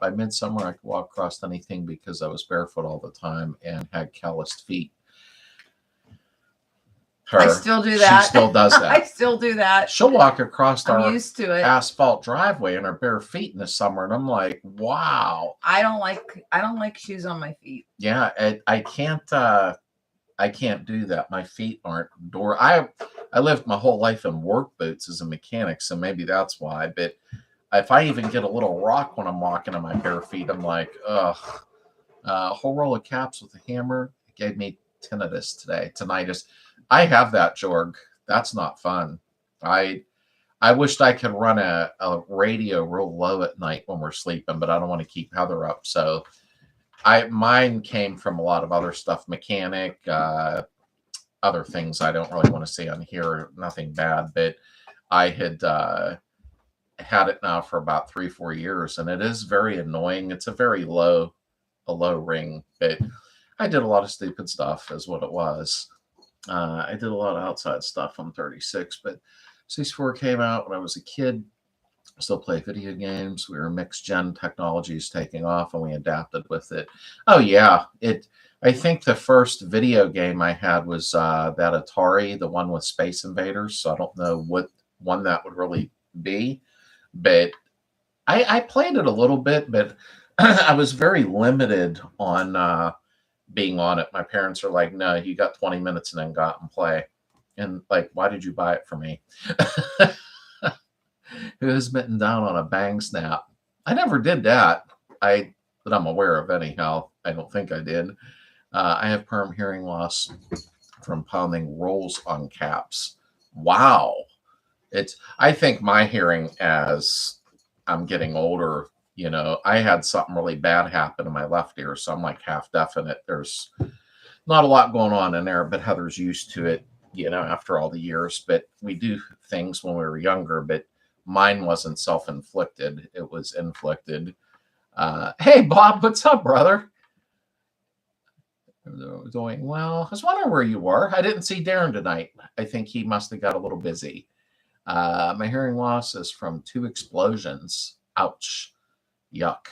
By midsummer, I could walk across anything because I was barefoot all the time and had calloused feet. I still do that. She still does that. I still do that. She'll walk across our used to it. asphalt driveway in her bare feet in the summer, and I'm like, wow. I don't like shoes on my feet. Yeah, I can't do that. My feet aren't door. I lived my whole life in work boots as a mechanic, so maybe that's why. But if I even get a little rock when I'm walking on my bare feet, I'm like, ugh. A whole roll of caps with a hammer gave me tinnitus. I have that, Jorg. That's not fun. I wished I could run a radio real low at night when we're sleeping, but I don't want to keep Heather up. So mine came from a lot of other stuff, mechanic, other things I don't really want to say on here. Nothing bad, but I had had it now for about 3-4 years, and it is very annoying. It's a very low ring, but I did a lot of stupid stuff is what it was. I did a lot of outside stuff. I'm 36, but 64 came out when I was a kid. I still play video games. We were mixed gen technologies taking off, and we adapted with it. Oh yeah, I think the first video game I had was that Atari, the one with Space Invaders. So I don't know what one that would really be, but I played it a little bit, but I was very limited on being on it. My parents are like, no, you got 20 minutes and then go out and play. And like, why did you buy it for me? Who is mitten down on a bang snap? I never did that. That I'm aware of anyhow. I don't think I did. I have perm hearing loss from pounding rolls on caps. Wow. I think my hearing as I'm getting older, I had something really bad happen in my left ear, so I'm like half deafened. There's not a lot going on in there, but Heather's used to it, after all the years. But we do things when we were younger, but mine wasn't self-inflicted. It was inflicted. Hey, Bob, what's up, brother? Doing well. I was wondering where you were. I didn't see Darren tonight. I think he must have got a little busy. My hearing loss is from 2 explosions. Ouch. Yuck.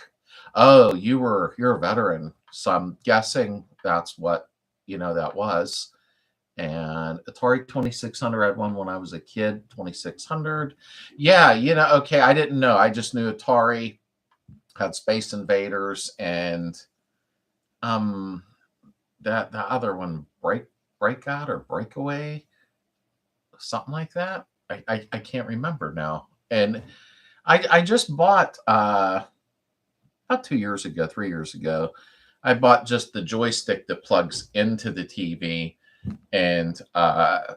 Oh, you're a veteran, so I'm guessing that's what that was. And Atari 2600, I had one when I was a kid. 2600. Yeah, okay, I didn't know. I just knew Atari had Space Invaders and that the other one, Breakout or Breakaway, something like that. I can't remember now. And I just bought about 2 years ago, 3 years ago, I bought just the joystick that plugs into the TV, and I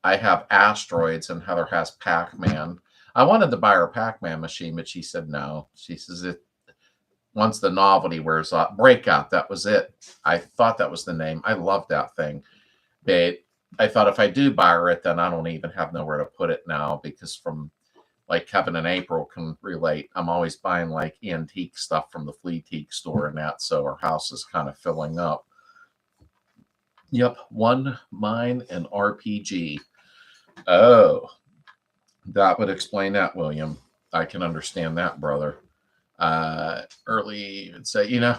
have Asteroids, and Heather has Pac-Man. I wanted to buy her a Pac-Man machine, but she said no. She says once the novelty wears off, Breakout, that was it. I thought that was the name. I love that thing, but I thought if I do buy her it, then I don't even have nowhere to put it now, because from like Kevin and April can relate, I'm always buying like antique stuff from the Flea Teak store and that, so our house is kind of filling up. Yep, one mine and RPG. Oh, that would explain that, William. I can understand that, brother. Early would say, no,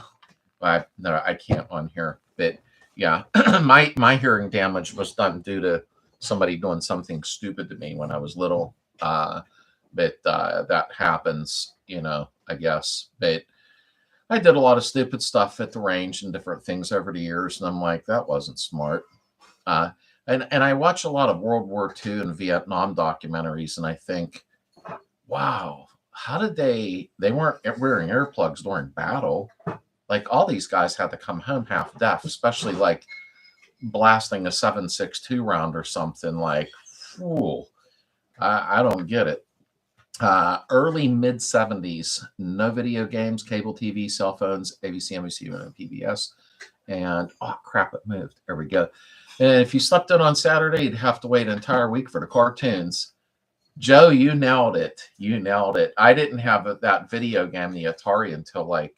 I can't on here, but yeah, my hearing damage was done due to somebody doing something stupid to me when I was little. But that happens, I guess. But I did a lot of stupid stuff at the range and different things over the years, and I'm like, that wasn't smart. And I watch a lot of World War II and Vietnam documentaries, and I think, wow, how did they weren't wearing earplugs during battle? Like all these guys had to come home half deaf, especially like blasting a 7.62 round or something. Like, fool, I don't get it. Early mid 70s, no video games, cable TV, cell phones, ABC, NBC, and PBS. And oh crap, it moved. There we go. And if you slept in on Saturday, you'd have to wait an entire week for the cartoons. Joe, you nailed it. You nailed it. I didn't have that video game, the Atari, until like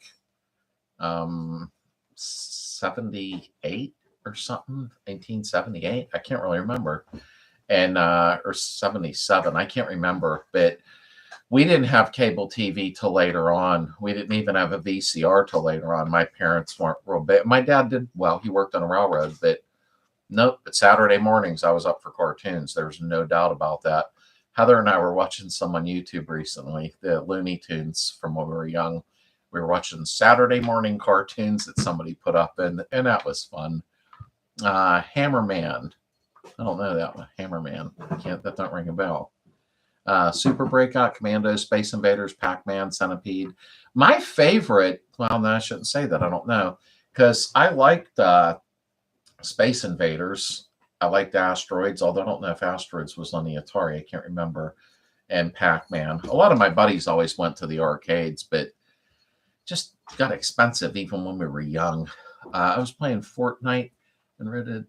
78 or something, 1878. I can't really remember. And or 77. I can't remember. But we didn't have cable TV till later on. We didn't even have a VCR till later on. My parents weren't real big. My dad did, well, he worked on a railroad, but nope. But Saturday mornings, I was up for cartoons. There's no doubt about that. Heather and I were watching some on YouTube recently, the Looney Tunes from when we were young. We were watching Saturday morning cartoons that somebody put up, and that was fun. Hammerman. I don't know that one. Hammerman. That don't ring a bell. Super Breakout, Commando, Space Invaders, Pac-Man, Centipede. My favorite, well, no, I shouldn't say that. I don't know. Because I liked Space Invaders. I liked Asteroids, although I don't know if Asteroids was on the Atari. I can't remember. And Pac-Man. A lot of my buddies always went to the arcades, but just got expensive even when we were young. I was playing Fortnite and Red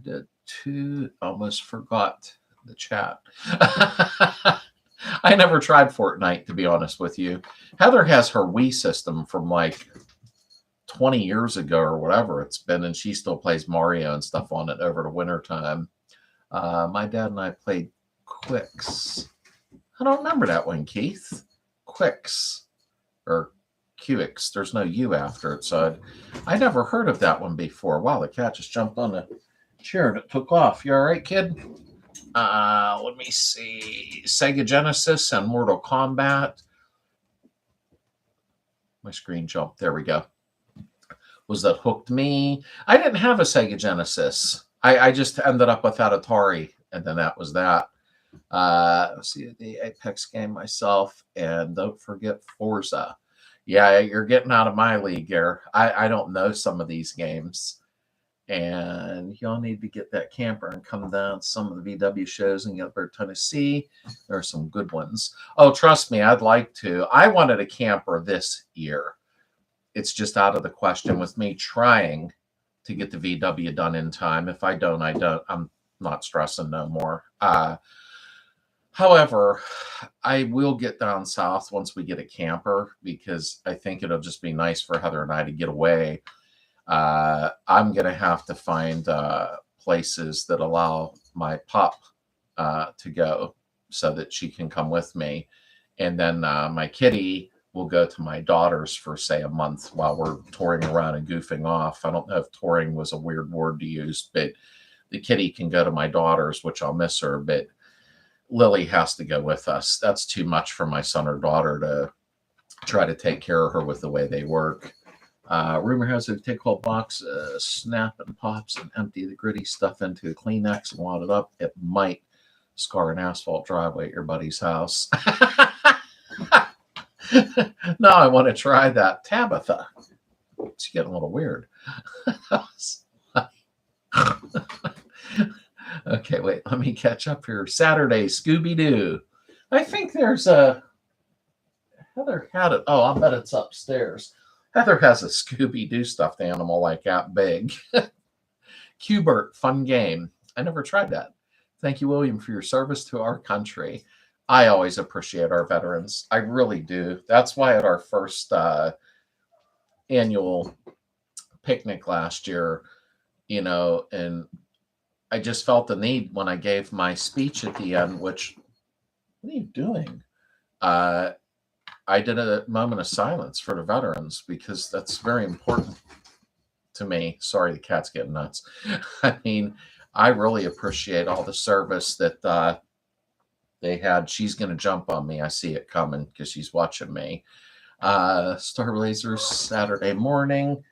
Dead 2. Almost forgot the chat. I never tried Fortnite, to be honest with you. Heather has her Wii system from like 20 years ago or whatever it's been, and she still plays Mario and stuff on it over the winter time. My dad and I played Quicks. I don't remember that one, Keith. Quicks or QX. There's no U after it, so I never heard of that one before. Wow, the cat just jumped on the chair and it took off. You all right, kid? Let me see. Sega Genesis and Mortal Kombat. My screen jumped. There we go. Was that hooked me? I didn't have a Sega Genesis. I just ended up with that Atari, and then that was that. Let's see the Apex game myself, and don't forget Forza. Yeah, you're getting out of my league here. I don't know some of these games. And y'all need to get that camper and come down to some of the VW shows in Gilbert, Tennessee. There are some good ones. Oh, trust me, I'd like to. I wanted a camper this year. It's just out of the question with me trying to get the VW done in time. If I don't, I don't. I'm not stressing no more. However, I will get down south once we get a camper because I think it'll just be nice for Heather and I to get away. I'm going to have to find places that allow my pup to go so that she can come with me. And then my kitty will go to my daughter's for, say, a month while we're touring around and goofing off. I don't know if touring was a weird word to use, but the kitty can go to my daughter's, which I'll miss her, but Lily has to go with us. That's too much for my son or daughter to try to take care of her with the way they work. Rumor has it, take a whole box, snap and pops and empty the gritty stuff into the Kleenex and wad it up. It might scar an asphalt driveway at your buddy's house. No, I want to try that. Tabitha. It's getting a little weird. Okay, wait, let me catch up here. Saturday, Scooby-Doo. I think there's a... Heather had it. Oh, I bet it's upstairs. Heather has a Scooby-Doo stuffed animal like that big. Qbert, fun game. I never tried that. Thank you, William, for your service to our country. I always appreciate our veterans. I really do. That's why at our first annual picnic last year, and I just felt the need when I gave my speech at the end, which, what are you doing? I did a moment of silence for the veterans because that's very important to me. Sorry, the cat's getting nuts. I mean, I really appreciate all the service that they had. She's going to jump on me. I see it coming because she's watching me. Star Blazers Saturday morning.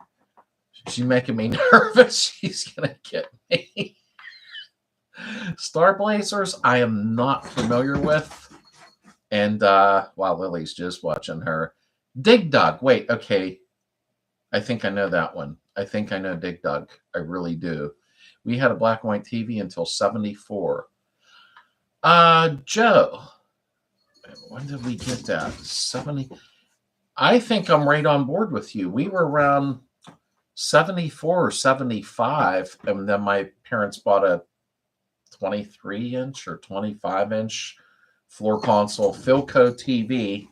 She's making me nervous. She's going to get me. Star Blazers, I am not familiar with. And while Lily's just watching her. Dig Dug. Wait, okay. I think I know that one. I think I know Dig Dug. I really do. We had a black and white TV until 74. Joe, when did we get that? 70. I think I'm right on board with you. We were around 74 or 75, and then my parents bought a 23-inch or 25-inch floor console Philco TV.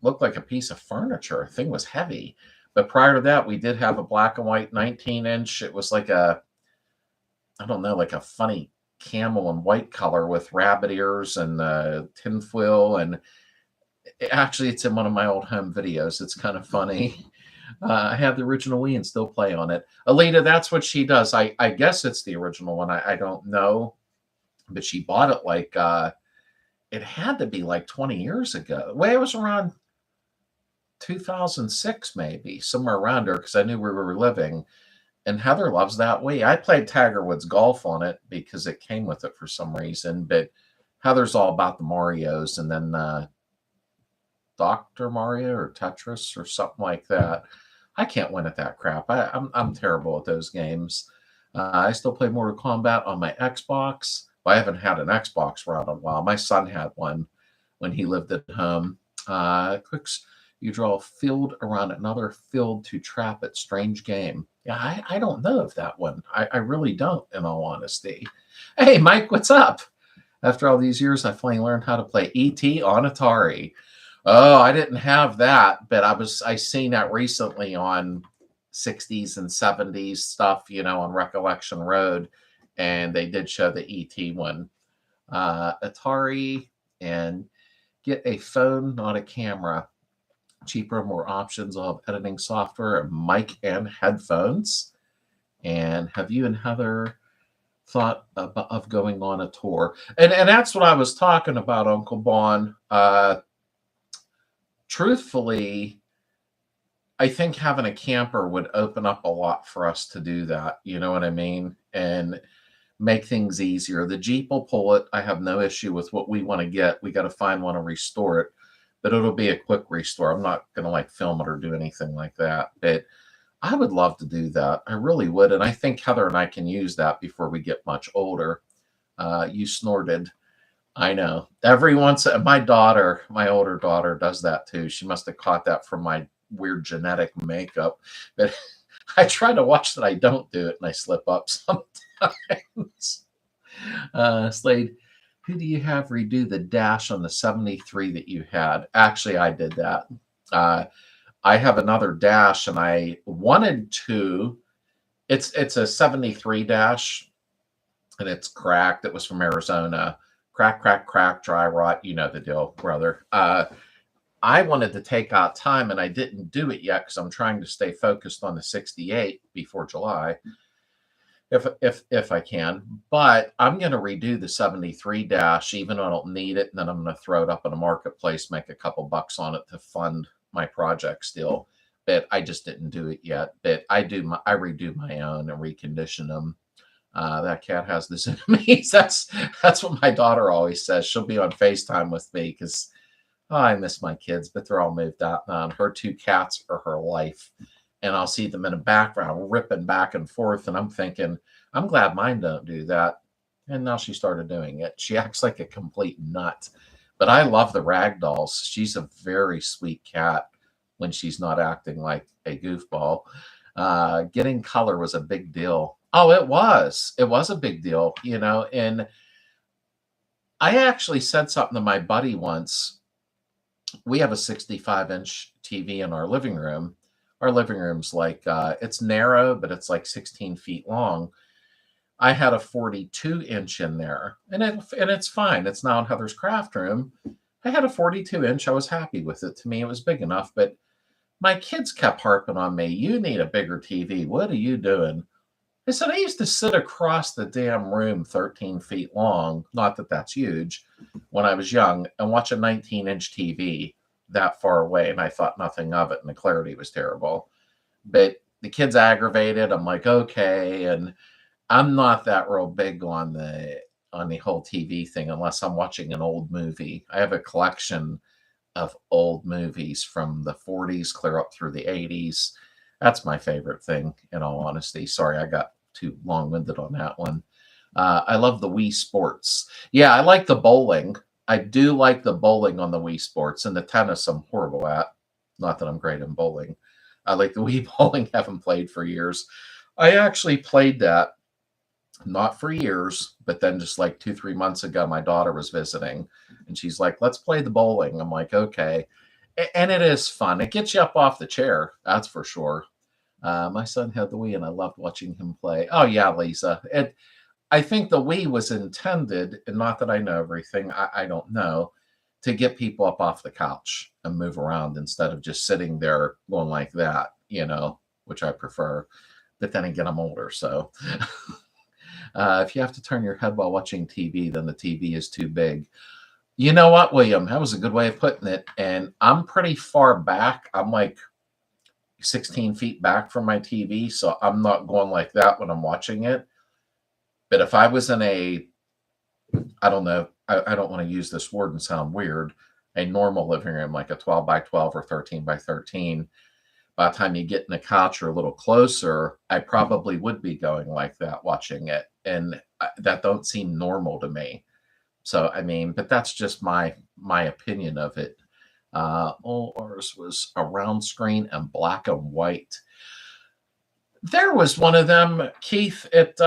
Looked like a piece of furniture. The thing was heavy. But prior to that, we did have a black and white 19-inch. It was like a, I don't know, like a funny camel and white color with rabbit ears and tinfoil. And actually, it's in one of my old home videos. It's kind of funny. I have the original Wii and still play on it. Alita, that's what she does. I guess it's the original one. I don't know. But she bought it like, it had to be like 20 years ago. Well, it was around 2006, maybe, somewhere around there, because I knew where we were living. And Heather loves that Wii. I played Tiger Woods golf on it because it came with it for some reason. But Heather's all about the Marios, and then Dr. Mario or Tetris or something like that. I can't win at that crap. I'm terrible at those games. I still play Mortal Kombat on my Xbox. Well, I haven't had an Xbox around in a while. My son had one when he lived at home. Clicks, you draw a field around another field to trap it. Strange game. Yeah, I don't know of that one. I really don't, in all honesty. Hey, Mike, what's up? After all these years, I finally learned how to play E.T. on Atari. Oh, I didn't have that, but I seen that recently on 60s and 70s stuff, on Recollection Road, and they did show the ET one. Atari, and get a phone, not a camera. Cheaper, more options of editing software, mic and headphones. And have you and Heather thought of going on a tour? And that's what I was talking about, Uncle Bon. Truthfully, I think having a camper would open up a lot for us to do that. You know what I mean? And make things easier. The Jeep will pull it. I have no issue with what we want to get. We got to find one to restore it, but it'll be a quick restore. I'm not going to film it or do anything like that, but I would love to do that. I really would. And I think Heather and I can use that before we get much older. You snorted. I know. Every once, my older daughter does that too. She must have caught that from my weird genetic makeup. But I try to watch that I don't do it, and I slip up sometimes. Slade, who do you have redo the dash on the 73 that you had? Actually, I did that. I have another dash, and I wanted to. It's a 73 dash, and it's cracked. It was from Arizona. Crack, dry rot. You know the deal, brother. I wanted to take out time, and I didn't do it yet because I'm trying to stay focused on the 68 before July, if I can. But I'm going to redo the 73 dash, even though I don't need it, and then I'm going to throw it up in a marketplace, make a couple bucks on it to fund my project still. But I just didn't do it yet. But I redo my own and recondition them. That cat has the zoomies. That's what my daughter always says. She'll be on FaceTime with me because I miss my kids, but they're all moved out now. Her two cats are her life. And I'll see them in the background ripping back and forth. And I'm thinking, I'm glad mine don't do that. And now she started doing it. She acts like a complete nut. But I love the rag dolls. She's a very sweet cat when she's not acting like a goofball. Getting color was a big deal. Oh, it was. It was a big deal, And I actually said something to my buddy once. We have a 65-inch TV in our living room. Our living room's like, it's narrow, but it's like 16 feet long. I had a 42-inch in there, and it's fine. It's now in Heather's craft room. I had a 42-inch. I was happy with it. To me, it was big enough, but my kids kept harping on me. You need a bigger TV. What are you doing? I said, I used to sit across the damn room 13 feet long, not that that's huge, when I was young, and watch a 19-inch TV that far away, and I thought nothing of it, and the clarity was terrible. But the kids aggravated. I'm like, okay, and I'm not that real big on the whole TV thing unless I'm watching an old movie. I have a collection of old movies from the 40s clear up through the 80s. That's my favorite thing, in all honesty. Sorry, I got too long-winded on that one. I love the Wii Sports. Yeah, I like the bowling. I do like the bowling on the Wii Sports, and the tennis I'm horrible at. Not that I'm great in bowling. I like the Wii bowling. Haven't played for years. I actually played that, not for years, but then just like 2-3 months ago, my daughter was visiting, and she's like, let's play the bowling. I'm like, okay. And it is fun. It gets you up off the chair, that's for sure. My son had the Wii, and I loved watching him play. Oh, yeah, Lisa. I think the Wii was intended, and not that I know everything, I don't know, to get people up off the couch and move around instead of just sitting there going like that, which I prefer. But then again, I'm older, so if you have to turn your head while watching TV, then the TV is too big. You know what, William? That was a good way of putting it. And I'm pretty far back. I'm like 16 feet back from my TV, so I'm not going like that when I'm watching it. But if I was in I don't know, I don't want to use this word and sound weird, a normal living room, like a 12 by 12 or 13 by 13, by the time you get in the couch or a little closer, I probably would be going like that watching it. And that don't seem normal to me. So, I mean, but that's just my opinion of it. All ours was a round screen and black and white. There was one of them, Keith, at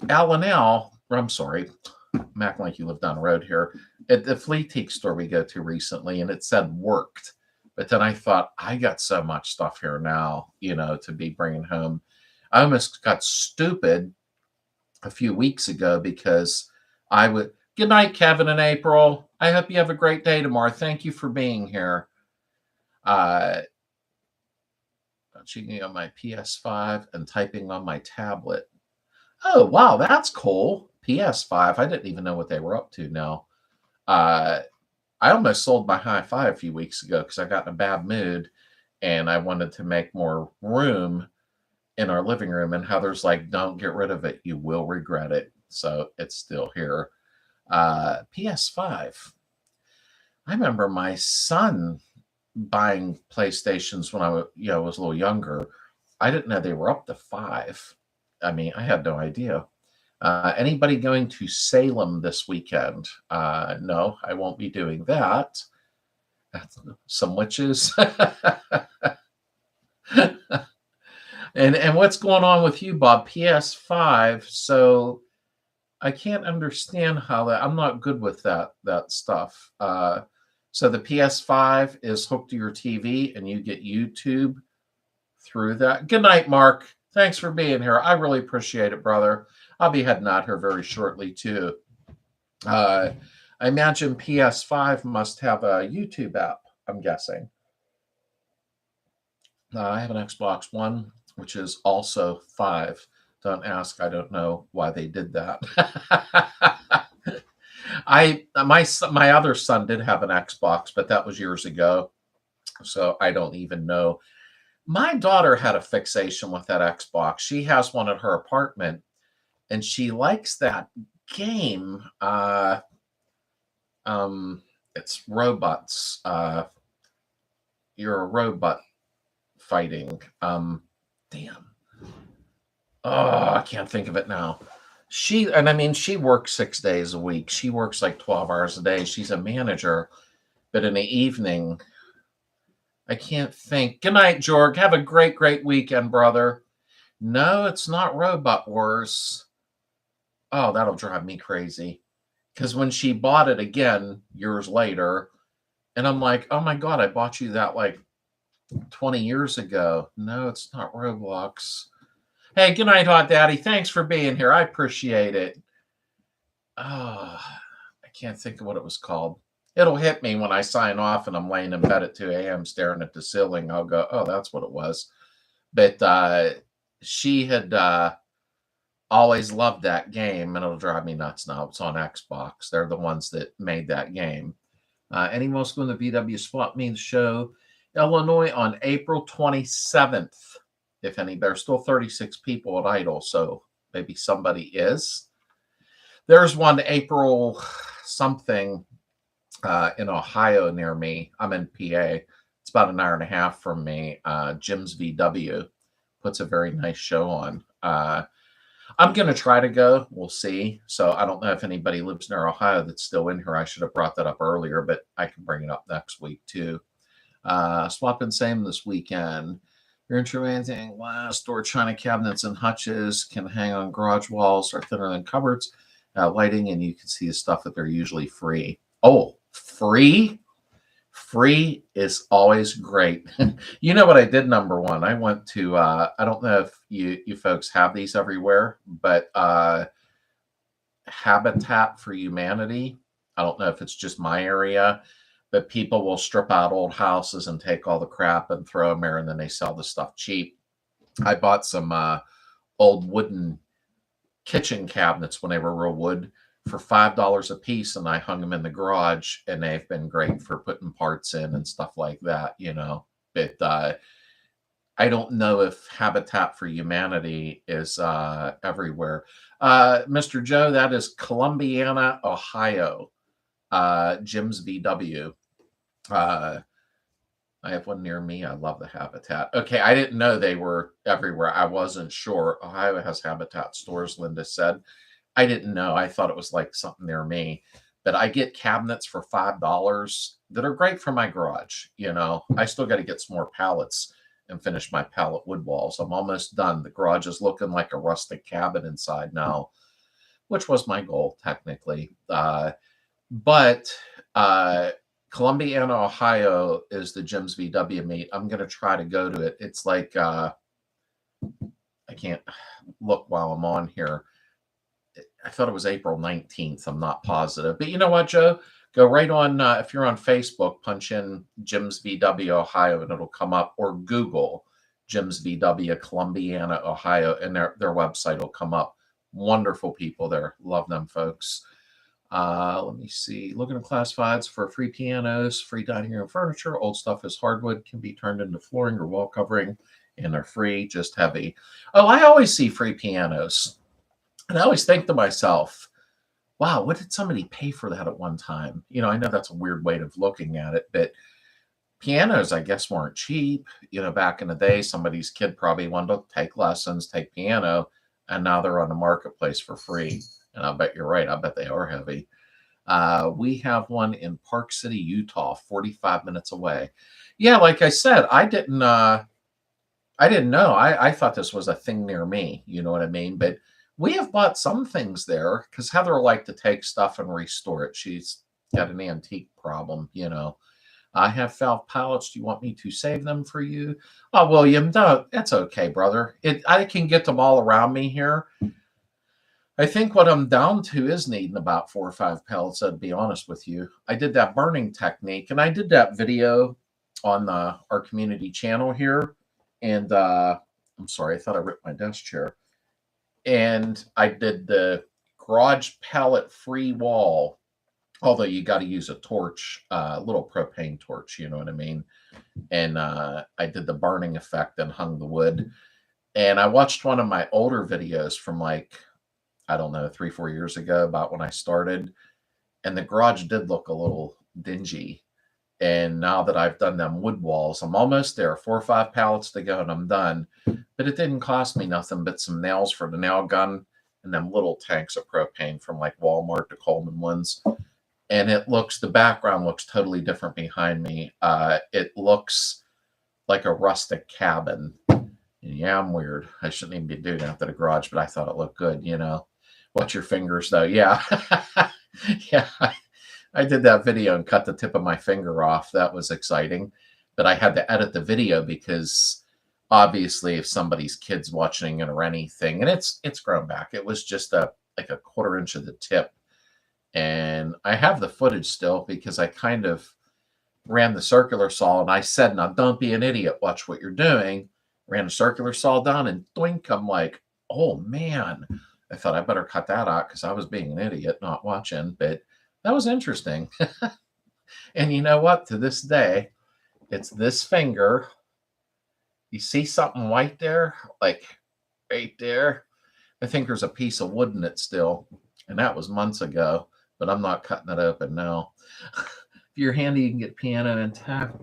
L&L. I'm sorry, I'm acting like you live down the road here. At the flea teak store we go to recently, and it said worked. But then I thought, I got so much stuff here now, to be bringing home. I almost got stupid a few weeks ago because good night, Kevin and April. I hope you have a great day tomorrow. Thank you for being here. Cheating on my PS5 and typing on my tablet. Oh, wow, that's cool. PS5. I didn't even know what they were up to now. I almost sold my hi-fi a few weeks ago because I got in a bad mood and I wanted to make more room in our living room. And Heather's like, don't get rid of it. You will regret it. So it's still here. PS5. I remember my son buying PlayStations when I was a little younger. I didn't know they were up to 5. I mean, I had no idea. Anybody going to Salem this weekend? No, I won't be doing that. Some witches. And what's going on with you, Bob? PS5. So I can't understand how that. I'm not good with that stuff. So the PS5 is hooked to your TV, and you get YouTube through that. Good night, Mark. Thanks for being here. I really appreciate it, brother. I'll be heading out here very shortly, too. I imagine PS5 must have a YouTube app, I'm guessing. I have an Xbox One, which is also 5. Don't ask. I don't know why they did that. My other son did have an Xbox, but that was years ago. So I don't even know. My daughter had a fixation with that Xbox. She has one at her apartment, and she likes that game. It's robots. You're a robot fighting. Damn. Oh, I can't think of it now. She works 6 days a week. She works like 12 hours a day. She's a manager, but in the evening, I can't think. Good night, Jorg. Have a great, great weekend, brother. No, it's not Robot Wars. Oh, that'll drive me crazy. Because when she bought it again years later, and I'm like, oh my God, I bought you that like 20 years ago. No, it's not Roblox. Hey, good night, Hot Daddy. Thanks for being here. I appreciate it. Oh, I can't think of what it was called. It'll hit me when I sign off and I'm laying in bed at 2 a.m. staring at the ceiling. I'll go, oh, that's what it was. But she had always loved that game, and it'll drive me nuts now. It's on Xbox. They're the ones that made that game. Any most going to VW Swap Means show, Illinois, on April 27th. If any, there's still 36 people at Idle, so maybe somebody is. There's one April something in Ohio near me. I'm in PA. It's about an hour and a half from me. Jim's VW puts a very nice show on. I'm going to try to go. We'll see. So I don't know if anybody lives near Ohio that's still in here. I should have brought that up earlier, but I can bring it up next week too. Swap and Same this weekend. You're interested in glass, store china cabinets and hutches can hang on garage walls, are thinner than cupboards, lighting, and you can see the stuff that they're usually free. Oh, free? Free is always great. You know what I did, number one? I went to, I don't know if you folks have these everywhere, but Habitat for Humanity. I don't know if it's just my area, but people will strip out old houses and take all the crap and throw them there, and then they sell the stuff cheap. I bought some old wooden kitchen cabinets when they were real wood for $5 a piece, and I hung them in the garage, and they've been great for putting parts in and stuff like that, you know. But I don't know if Habitat for Humanity is everywhere. Mr. Joe, that is Columbiana, Ohio. Jim's VW. I have one near me. I love the Habitat. Okay, I didn't know they were everywhere. I wasn't sure. Ohio has Habitat stores, Linda said. I didn't know. I thought it was like something near me. But I get cabinets for $5 that are great for my garage. You know, I still got to get some more pallets and finish my pallet wood walls. I'm almost done. The garage is looking like a rustic cabin inside now, which was my goal, technically. But Columbiana, Ohio is the Jim's VW meet. I'm going to try to go to it. It's like, I can't look while I'm on here. I thought it was April 19th. I'm not positive. But you know what, Joe? Go right on, if you're on Facebook, punch in Jim's VW Ohio, and it'll come up, or Google Jim's VW Columbiana, Ohio, and their website will come up. Wonderful people there. Love them folks. Let me see. Looking at classifieds for free pianos, free dining room furniture. Old stuff is hardwood, can be turned into flooring or wall covering, and they're free, just heavy. Oh, I always see free pianos. And I always think to myself, wow, what did somebody pay for that at one time? You know, I know that's a weird way of looking at it, but pianos, I guess, weren't cheap. You know, back in the day, somebody's kid probably wanted to take lessons, take piano, and now they're on the marketplace for free. And I bet you're right. I bet they are heavy. We have one in Park City, Utah, 45 minutes away. Yeah, like I said, I didn't know. I thought this was a thing near me. You know what I mean? But we have bought some things there because Heather liked to take stuff and restore it. She's got an antique problem, you know. I have valve pallets. Do you want me to save them for you? Oh, William, no, that's okay, brother. I can get them all around me here. I think what I'm down to is needing about 4 or 5 pellets, to be honest with you. I did that burning technique, and I did that video on our community channel here. And I'm sorry, I thought I ripped my desk chair. And I did the garage pallet free wall, although you got to use a torch, a little propane torch, you know what I mean? And I did the burning effect and hung the wood. And I watched one of my older videos from like, I don't know, 3 or 4 years ago, about when I started. And the garage did look a little dingy. And now that I've done them wood walls, I'm almost there. 4 or 5 pallets to go and I'm done. But it didn't cost me nothing but some nails for the nail gun and them little tanks of propane from like Walmart, the Coleman ones. And the background looks totally different behind me. It looks like a rustic cabin. And yeah, I'm weird. I shouldn't even be doing that to the garage, but I thought it looked good, you know. Watch your fingers though. Yeah. Yeah. I did that video and cut the tip of my finger off. That was exciting. but I had to edit the video because obviously if somebody's kid's watching it or anything, and it's grown back, it was just like a quarter inch of the tip. And I have the footage still because I kind of ran the circular saw and I said, now don't be an idiot, watch what you're doing. Ran a circular saw down and doink, I'm like, oh man. I thought I better cut that out because I was being an idiot, not watching, but that was interesting. And you know what? To this day, it's this finger. You see something white there? Like right there? I think there's a piece of wood in it still. And that was months ago, but I'm not cutting it open now. If you're handy, you can get piano intact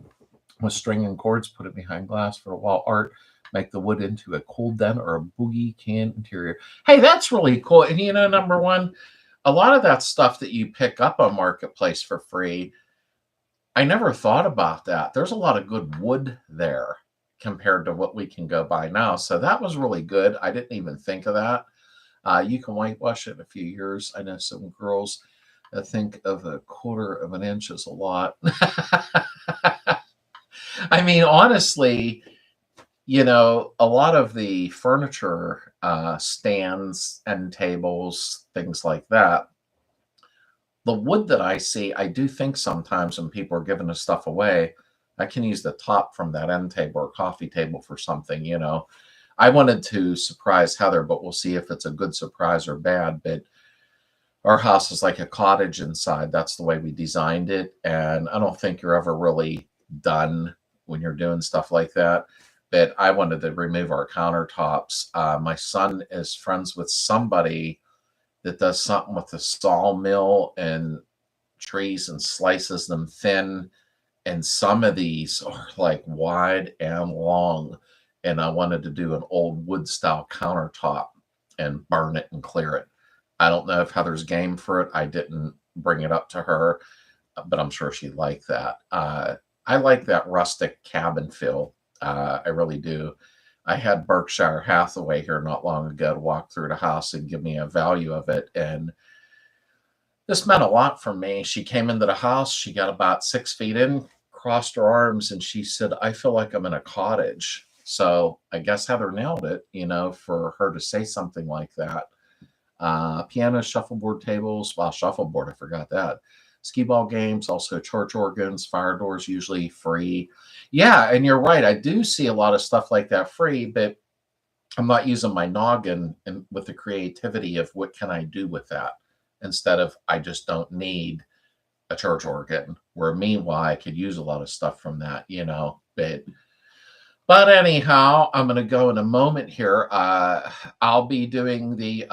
with string and cords, put it behind glass for a wall art, make the wood into a cool dent or a boogie can interior. Hey, that's really cool. And you know, number one, a lot of that stuff that you pick up on Marketplace for free, I never thought about that. There's a lot of good wood there compared to what we can go buy now. So that was really good. I didn't even think of that. You can whitewash it in a few years. I know some girls think of a quarter of an inch as a lot. I mean, honestly, you know, a lot of the furniture stands and tables, things like that, the wood that I see, I do think sometimes when people are giving the stuff away, I can use the top from that end table or coffee table for something, you know. I wanted to surprise Heather, but we'll see if it's a good surprise or bad. But our house is like a cottage inside. That's the way we designed it. And I don't think you're ever really done when you're doing stuff like that. But I wanted to remove our countertops. My son is friends with somebody that does something with the sawmill and trees and slices them thin. And some of these are like wide and long. And I wanted to do an old wood style countertop and burn it and clear it. I don't know if Heather's game for it. I didn't bring it up to her, but I'm sure she'd like that. I like that rustic cabin feel. I really do. I had Berkshire Hathaway here not long ago to walk through the house and give me a value of it. And this meant a lot for me. She came into the house. She got about 6 feet in, crossed her arms, and she said, I feel like I'm in a cottage. So I guess Heather nailed it, you know, for her to say something like that. Piano, shuffleboard tables. Well, shuffleboard, I forgot that. Skee ball games, also church organs, fire doors, usually free. Yeah, and you're right. I do see a lot of stuff like that free, but I'm not using my noggin and with the creativity of what can I do with that instead of I just don't need a church organ. Where meanwhile, I could use a lot of stuff from that, you know. But anyhow, I'm going to go in a moment here. I'll be doing the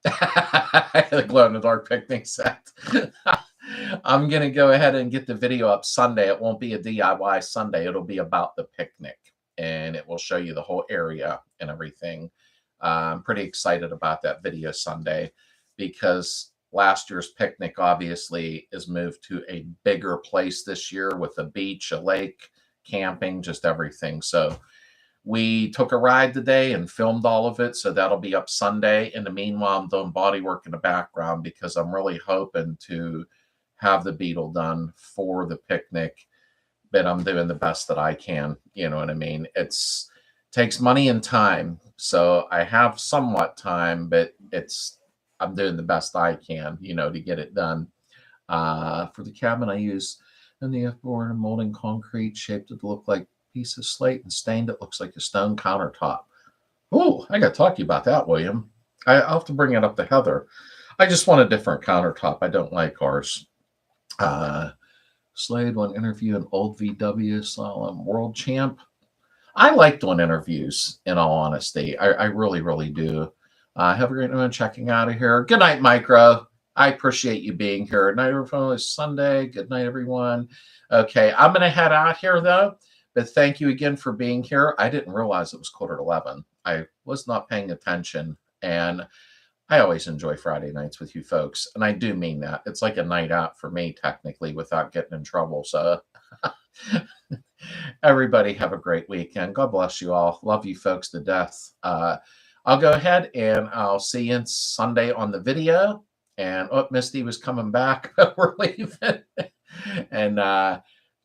the glow-in-the-dark picnic set. I'm going to go ahead and get the video up Sunday. It won't be a DIY Sunday. It'll be about the picnic, and it will show you the whole area and everything. I'm pretty excited about that video Sunday because last year's picnic obviously is moved to a bigger place this year with a beach, a lake, camping, just everything. So we took a ride today and filmed all of it. So that'll be up Sunday. In the meanwhile, I'm doing body work in the background because I'm really hoping to have the Beetle done for the picnic. But I'm doing the best that I can. You know what I mean? It's takes money and time. So I have somewhat time, but I'm doing the best I can, you know, to get it done. For the cabin, I use MDF board and molding concrete, shaped it to look like a piece of slate and stained it looks like a stone countertop. Oh, I got to talk to you about that, William. I'll have to bring it up to Heather. I just want a different countertop. I don't like ours. Slade won interview in old VW Slalom World Champ. I like doing interviews, in all honesty. I really, really do. Have a great night. Checking out of here. Good night, Micro. I appreciate you being here. Night, everyone. It's Sunday. Good night, everyone. Okay, I'm going to head out here, though. But thank you again for being here. I didn't realize it was 10:45. I was not paying attention. And I always enjoy Friday nights with you folks. And I do mean that. It's like a night out for me, technically, without getting in trouble. So everybody have a great weekend. God bless you all. Love you folks to death. I'll go ahead and I'll see you Sunday on the video. And Misty was coming back. We're leaving. And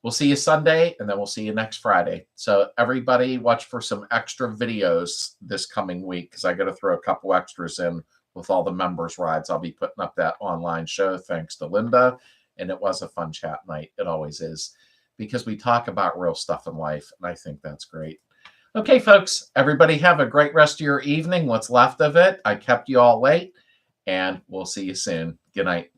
we'll we'll see you Sunday, and then we'll see you next Friday. So everybody watch for some extra videos this coming week, because I got to throw a couple extras in with all the members rides. I'll be putting up that online show thanks to Linda, and it was a fun chat night. It always is, because we talk about real stuff in life, and I think that's great. Okay, folks, everybody have a great rest of your evening, what's left of it. I kept you all late, and we'll see you soon. Good night.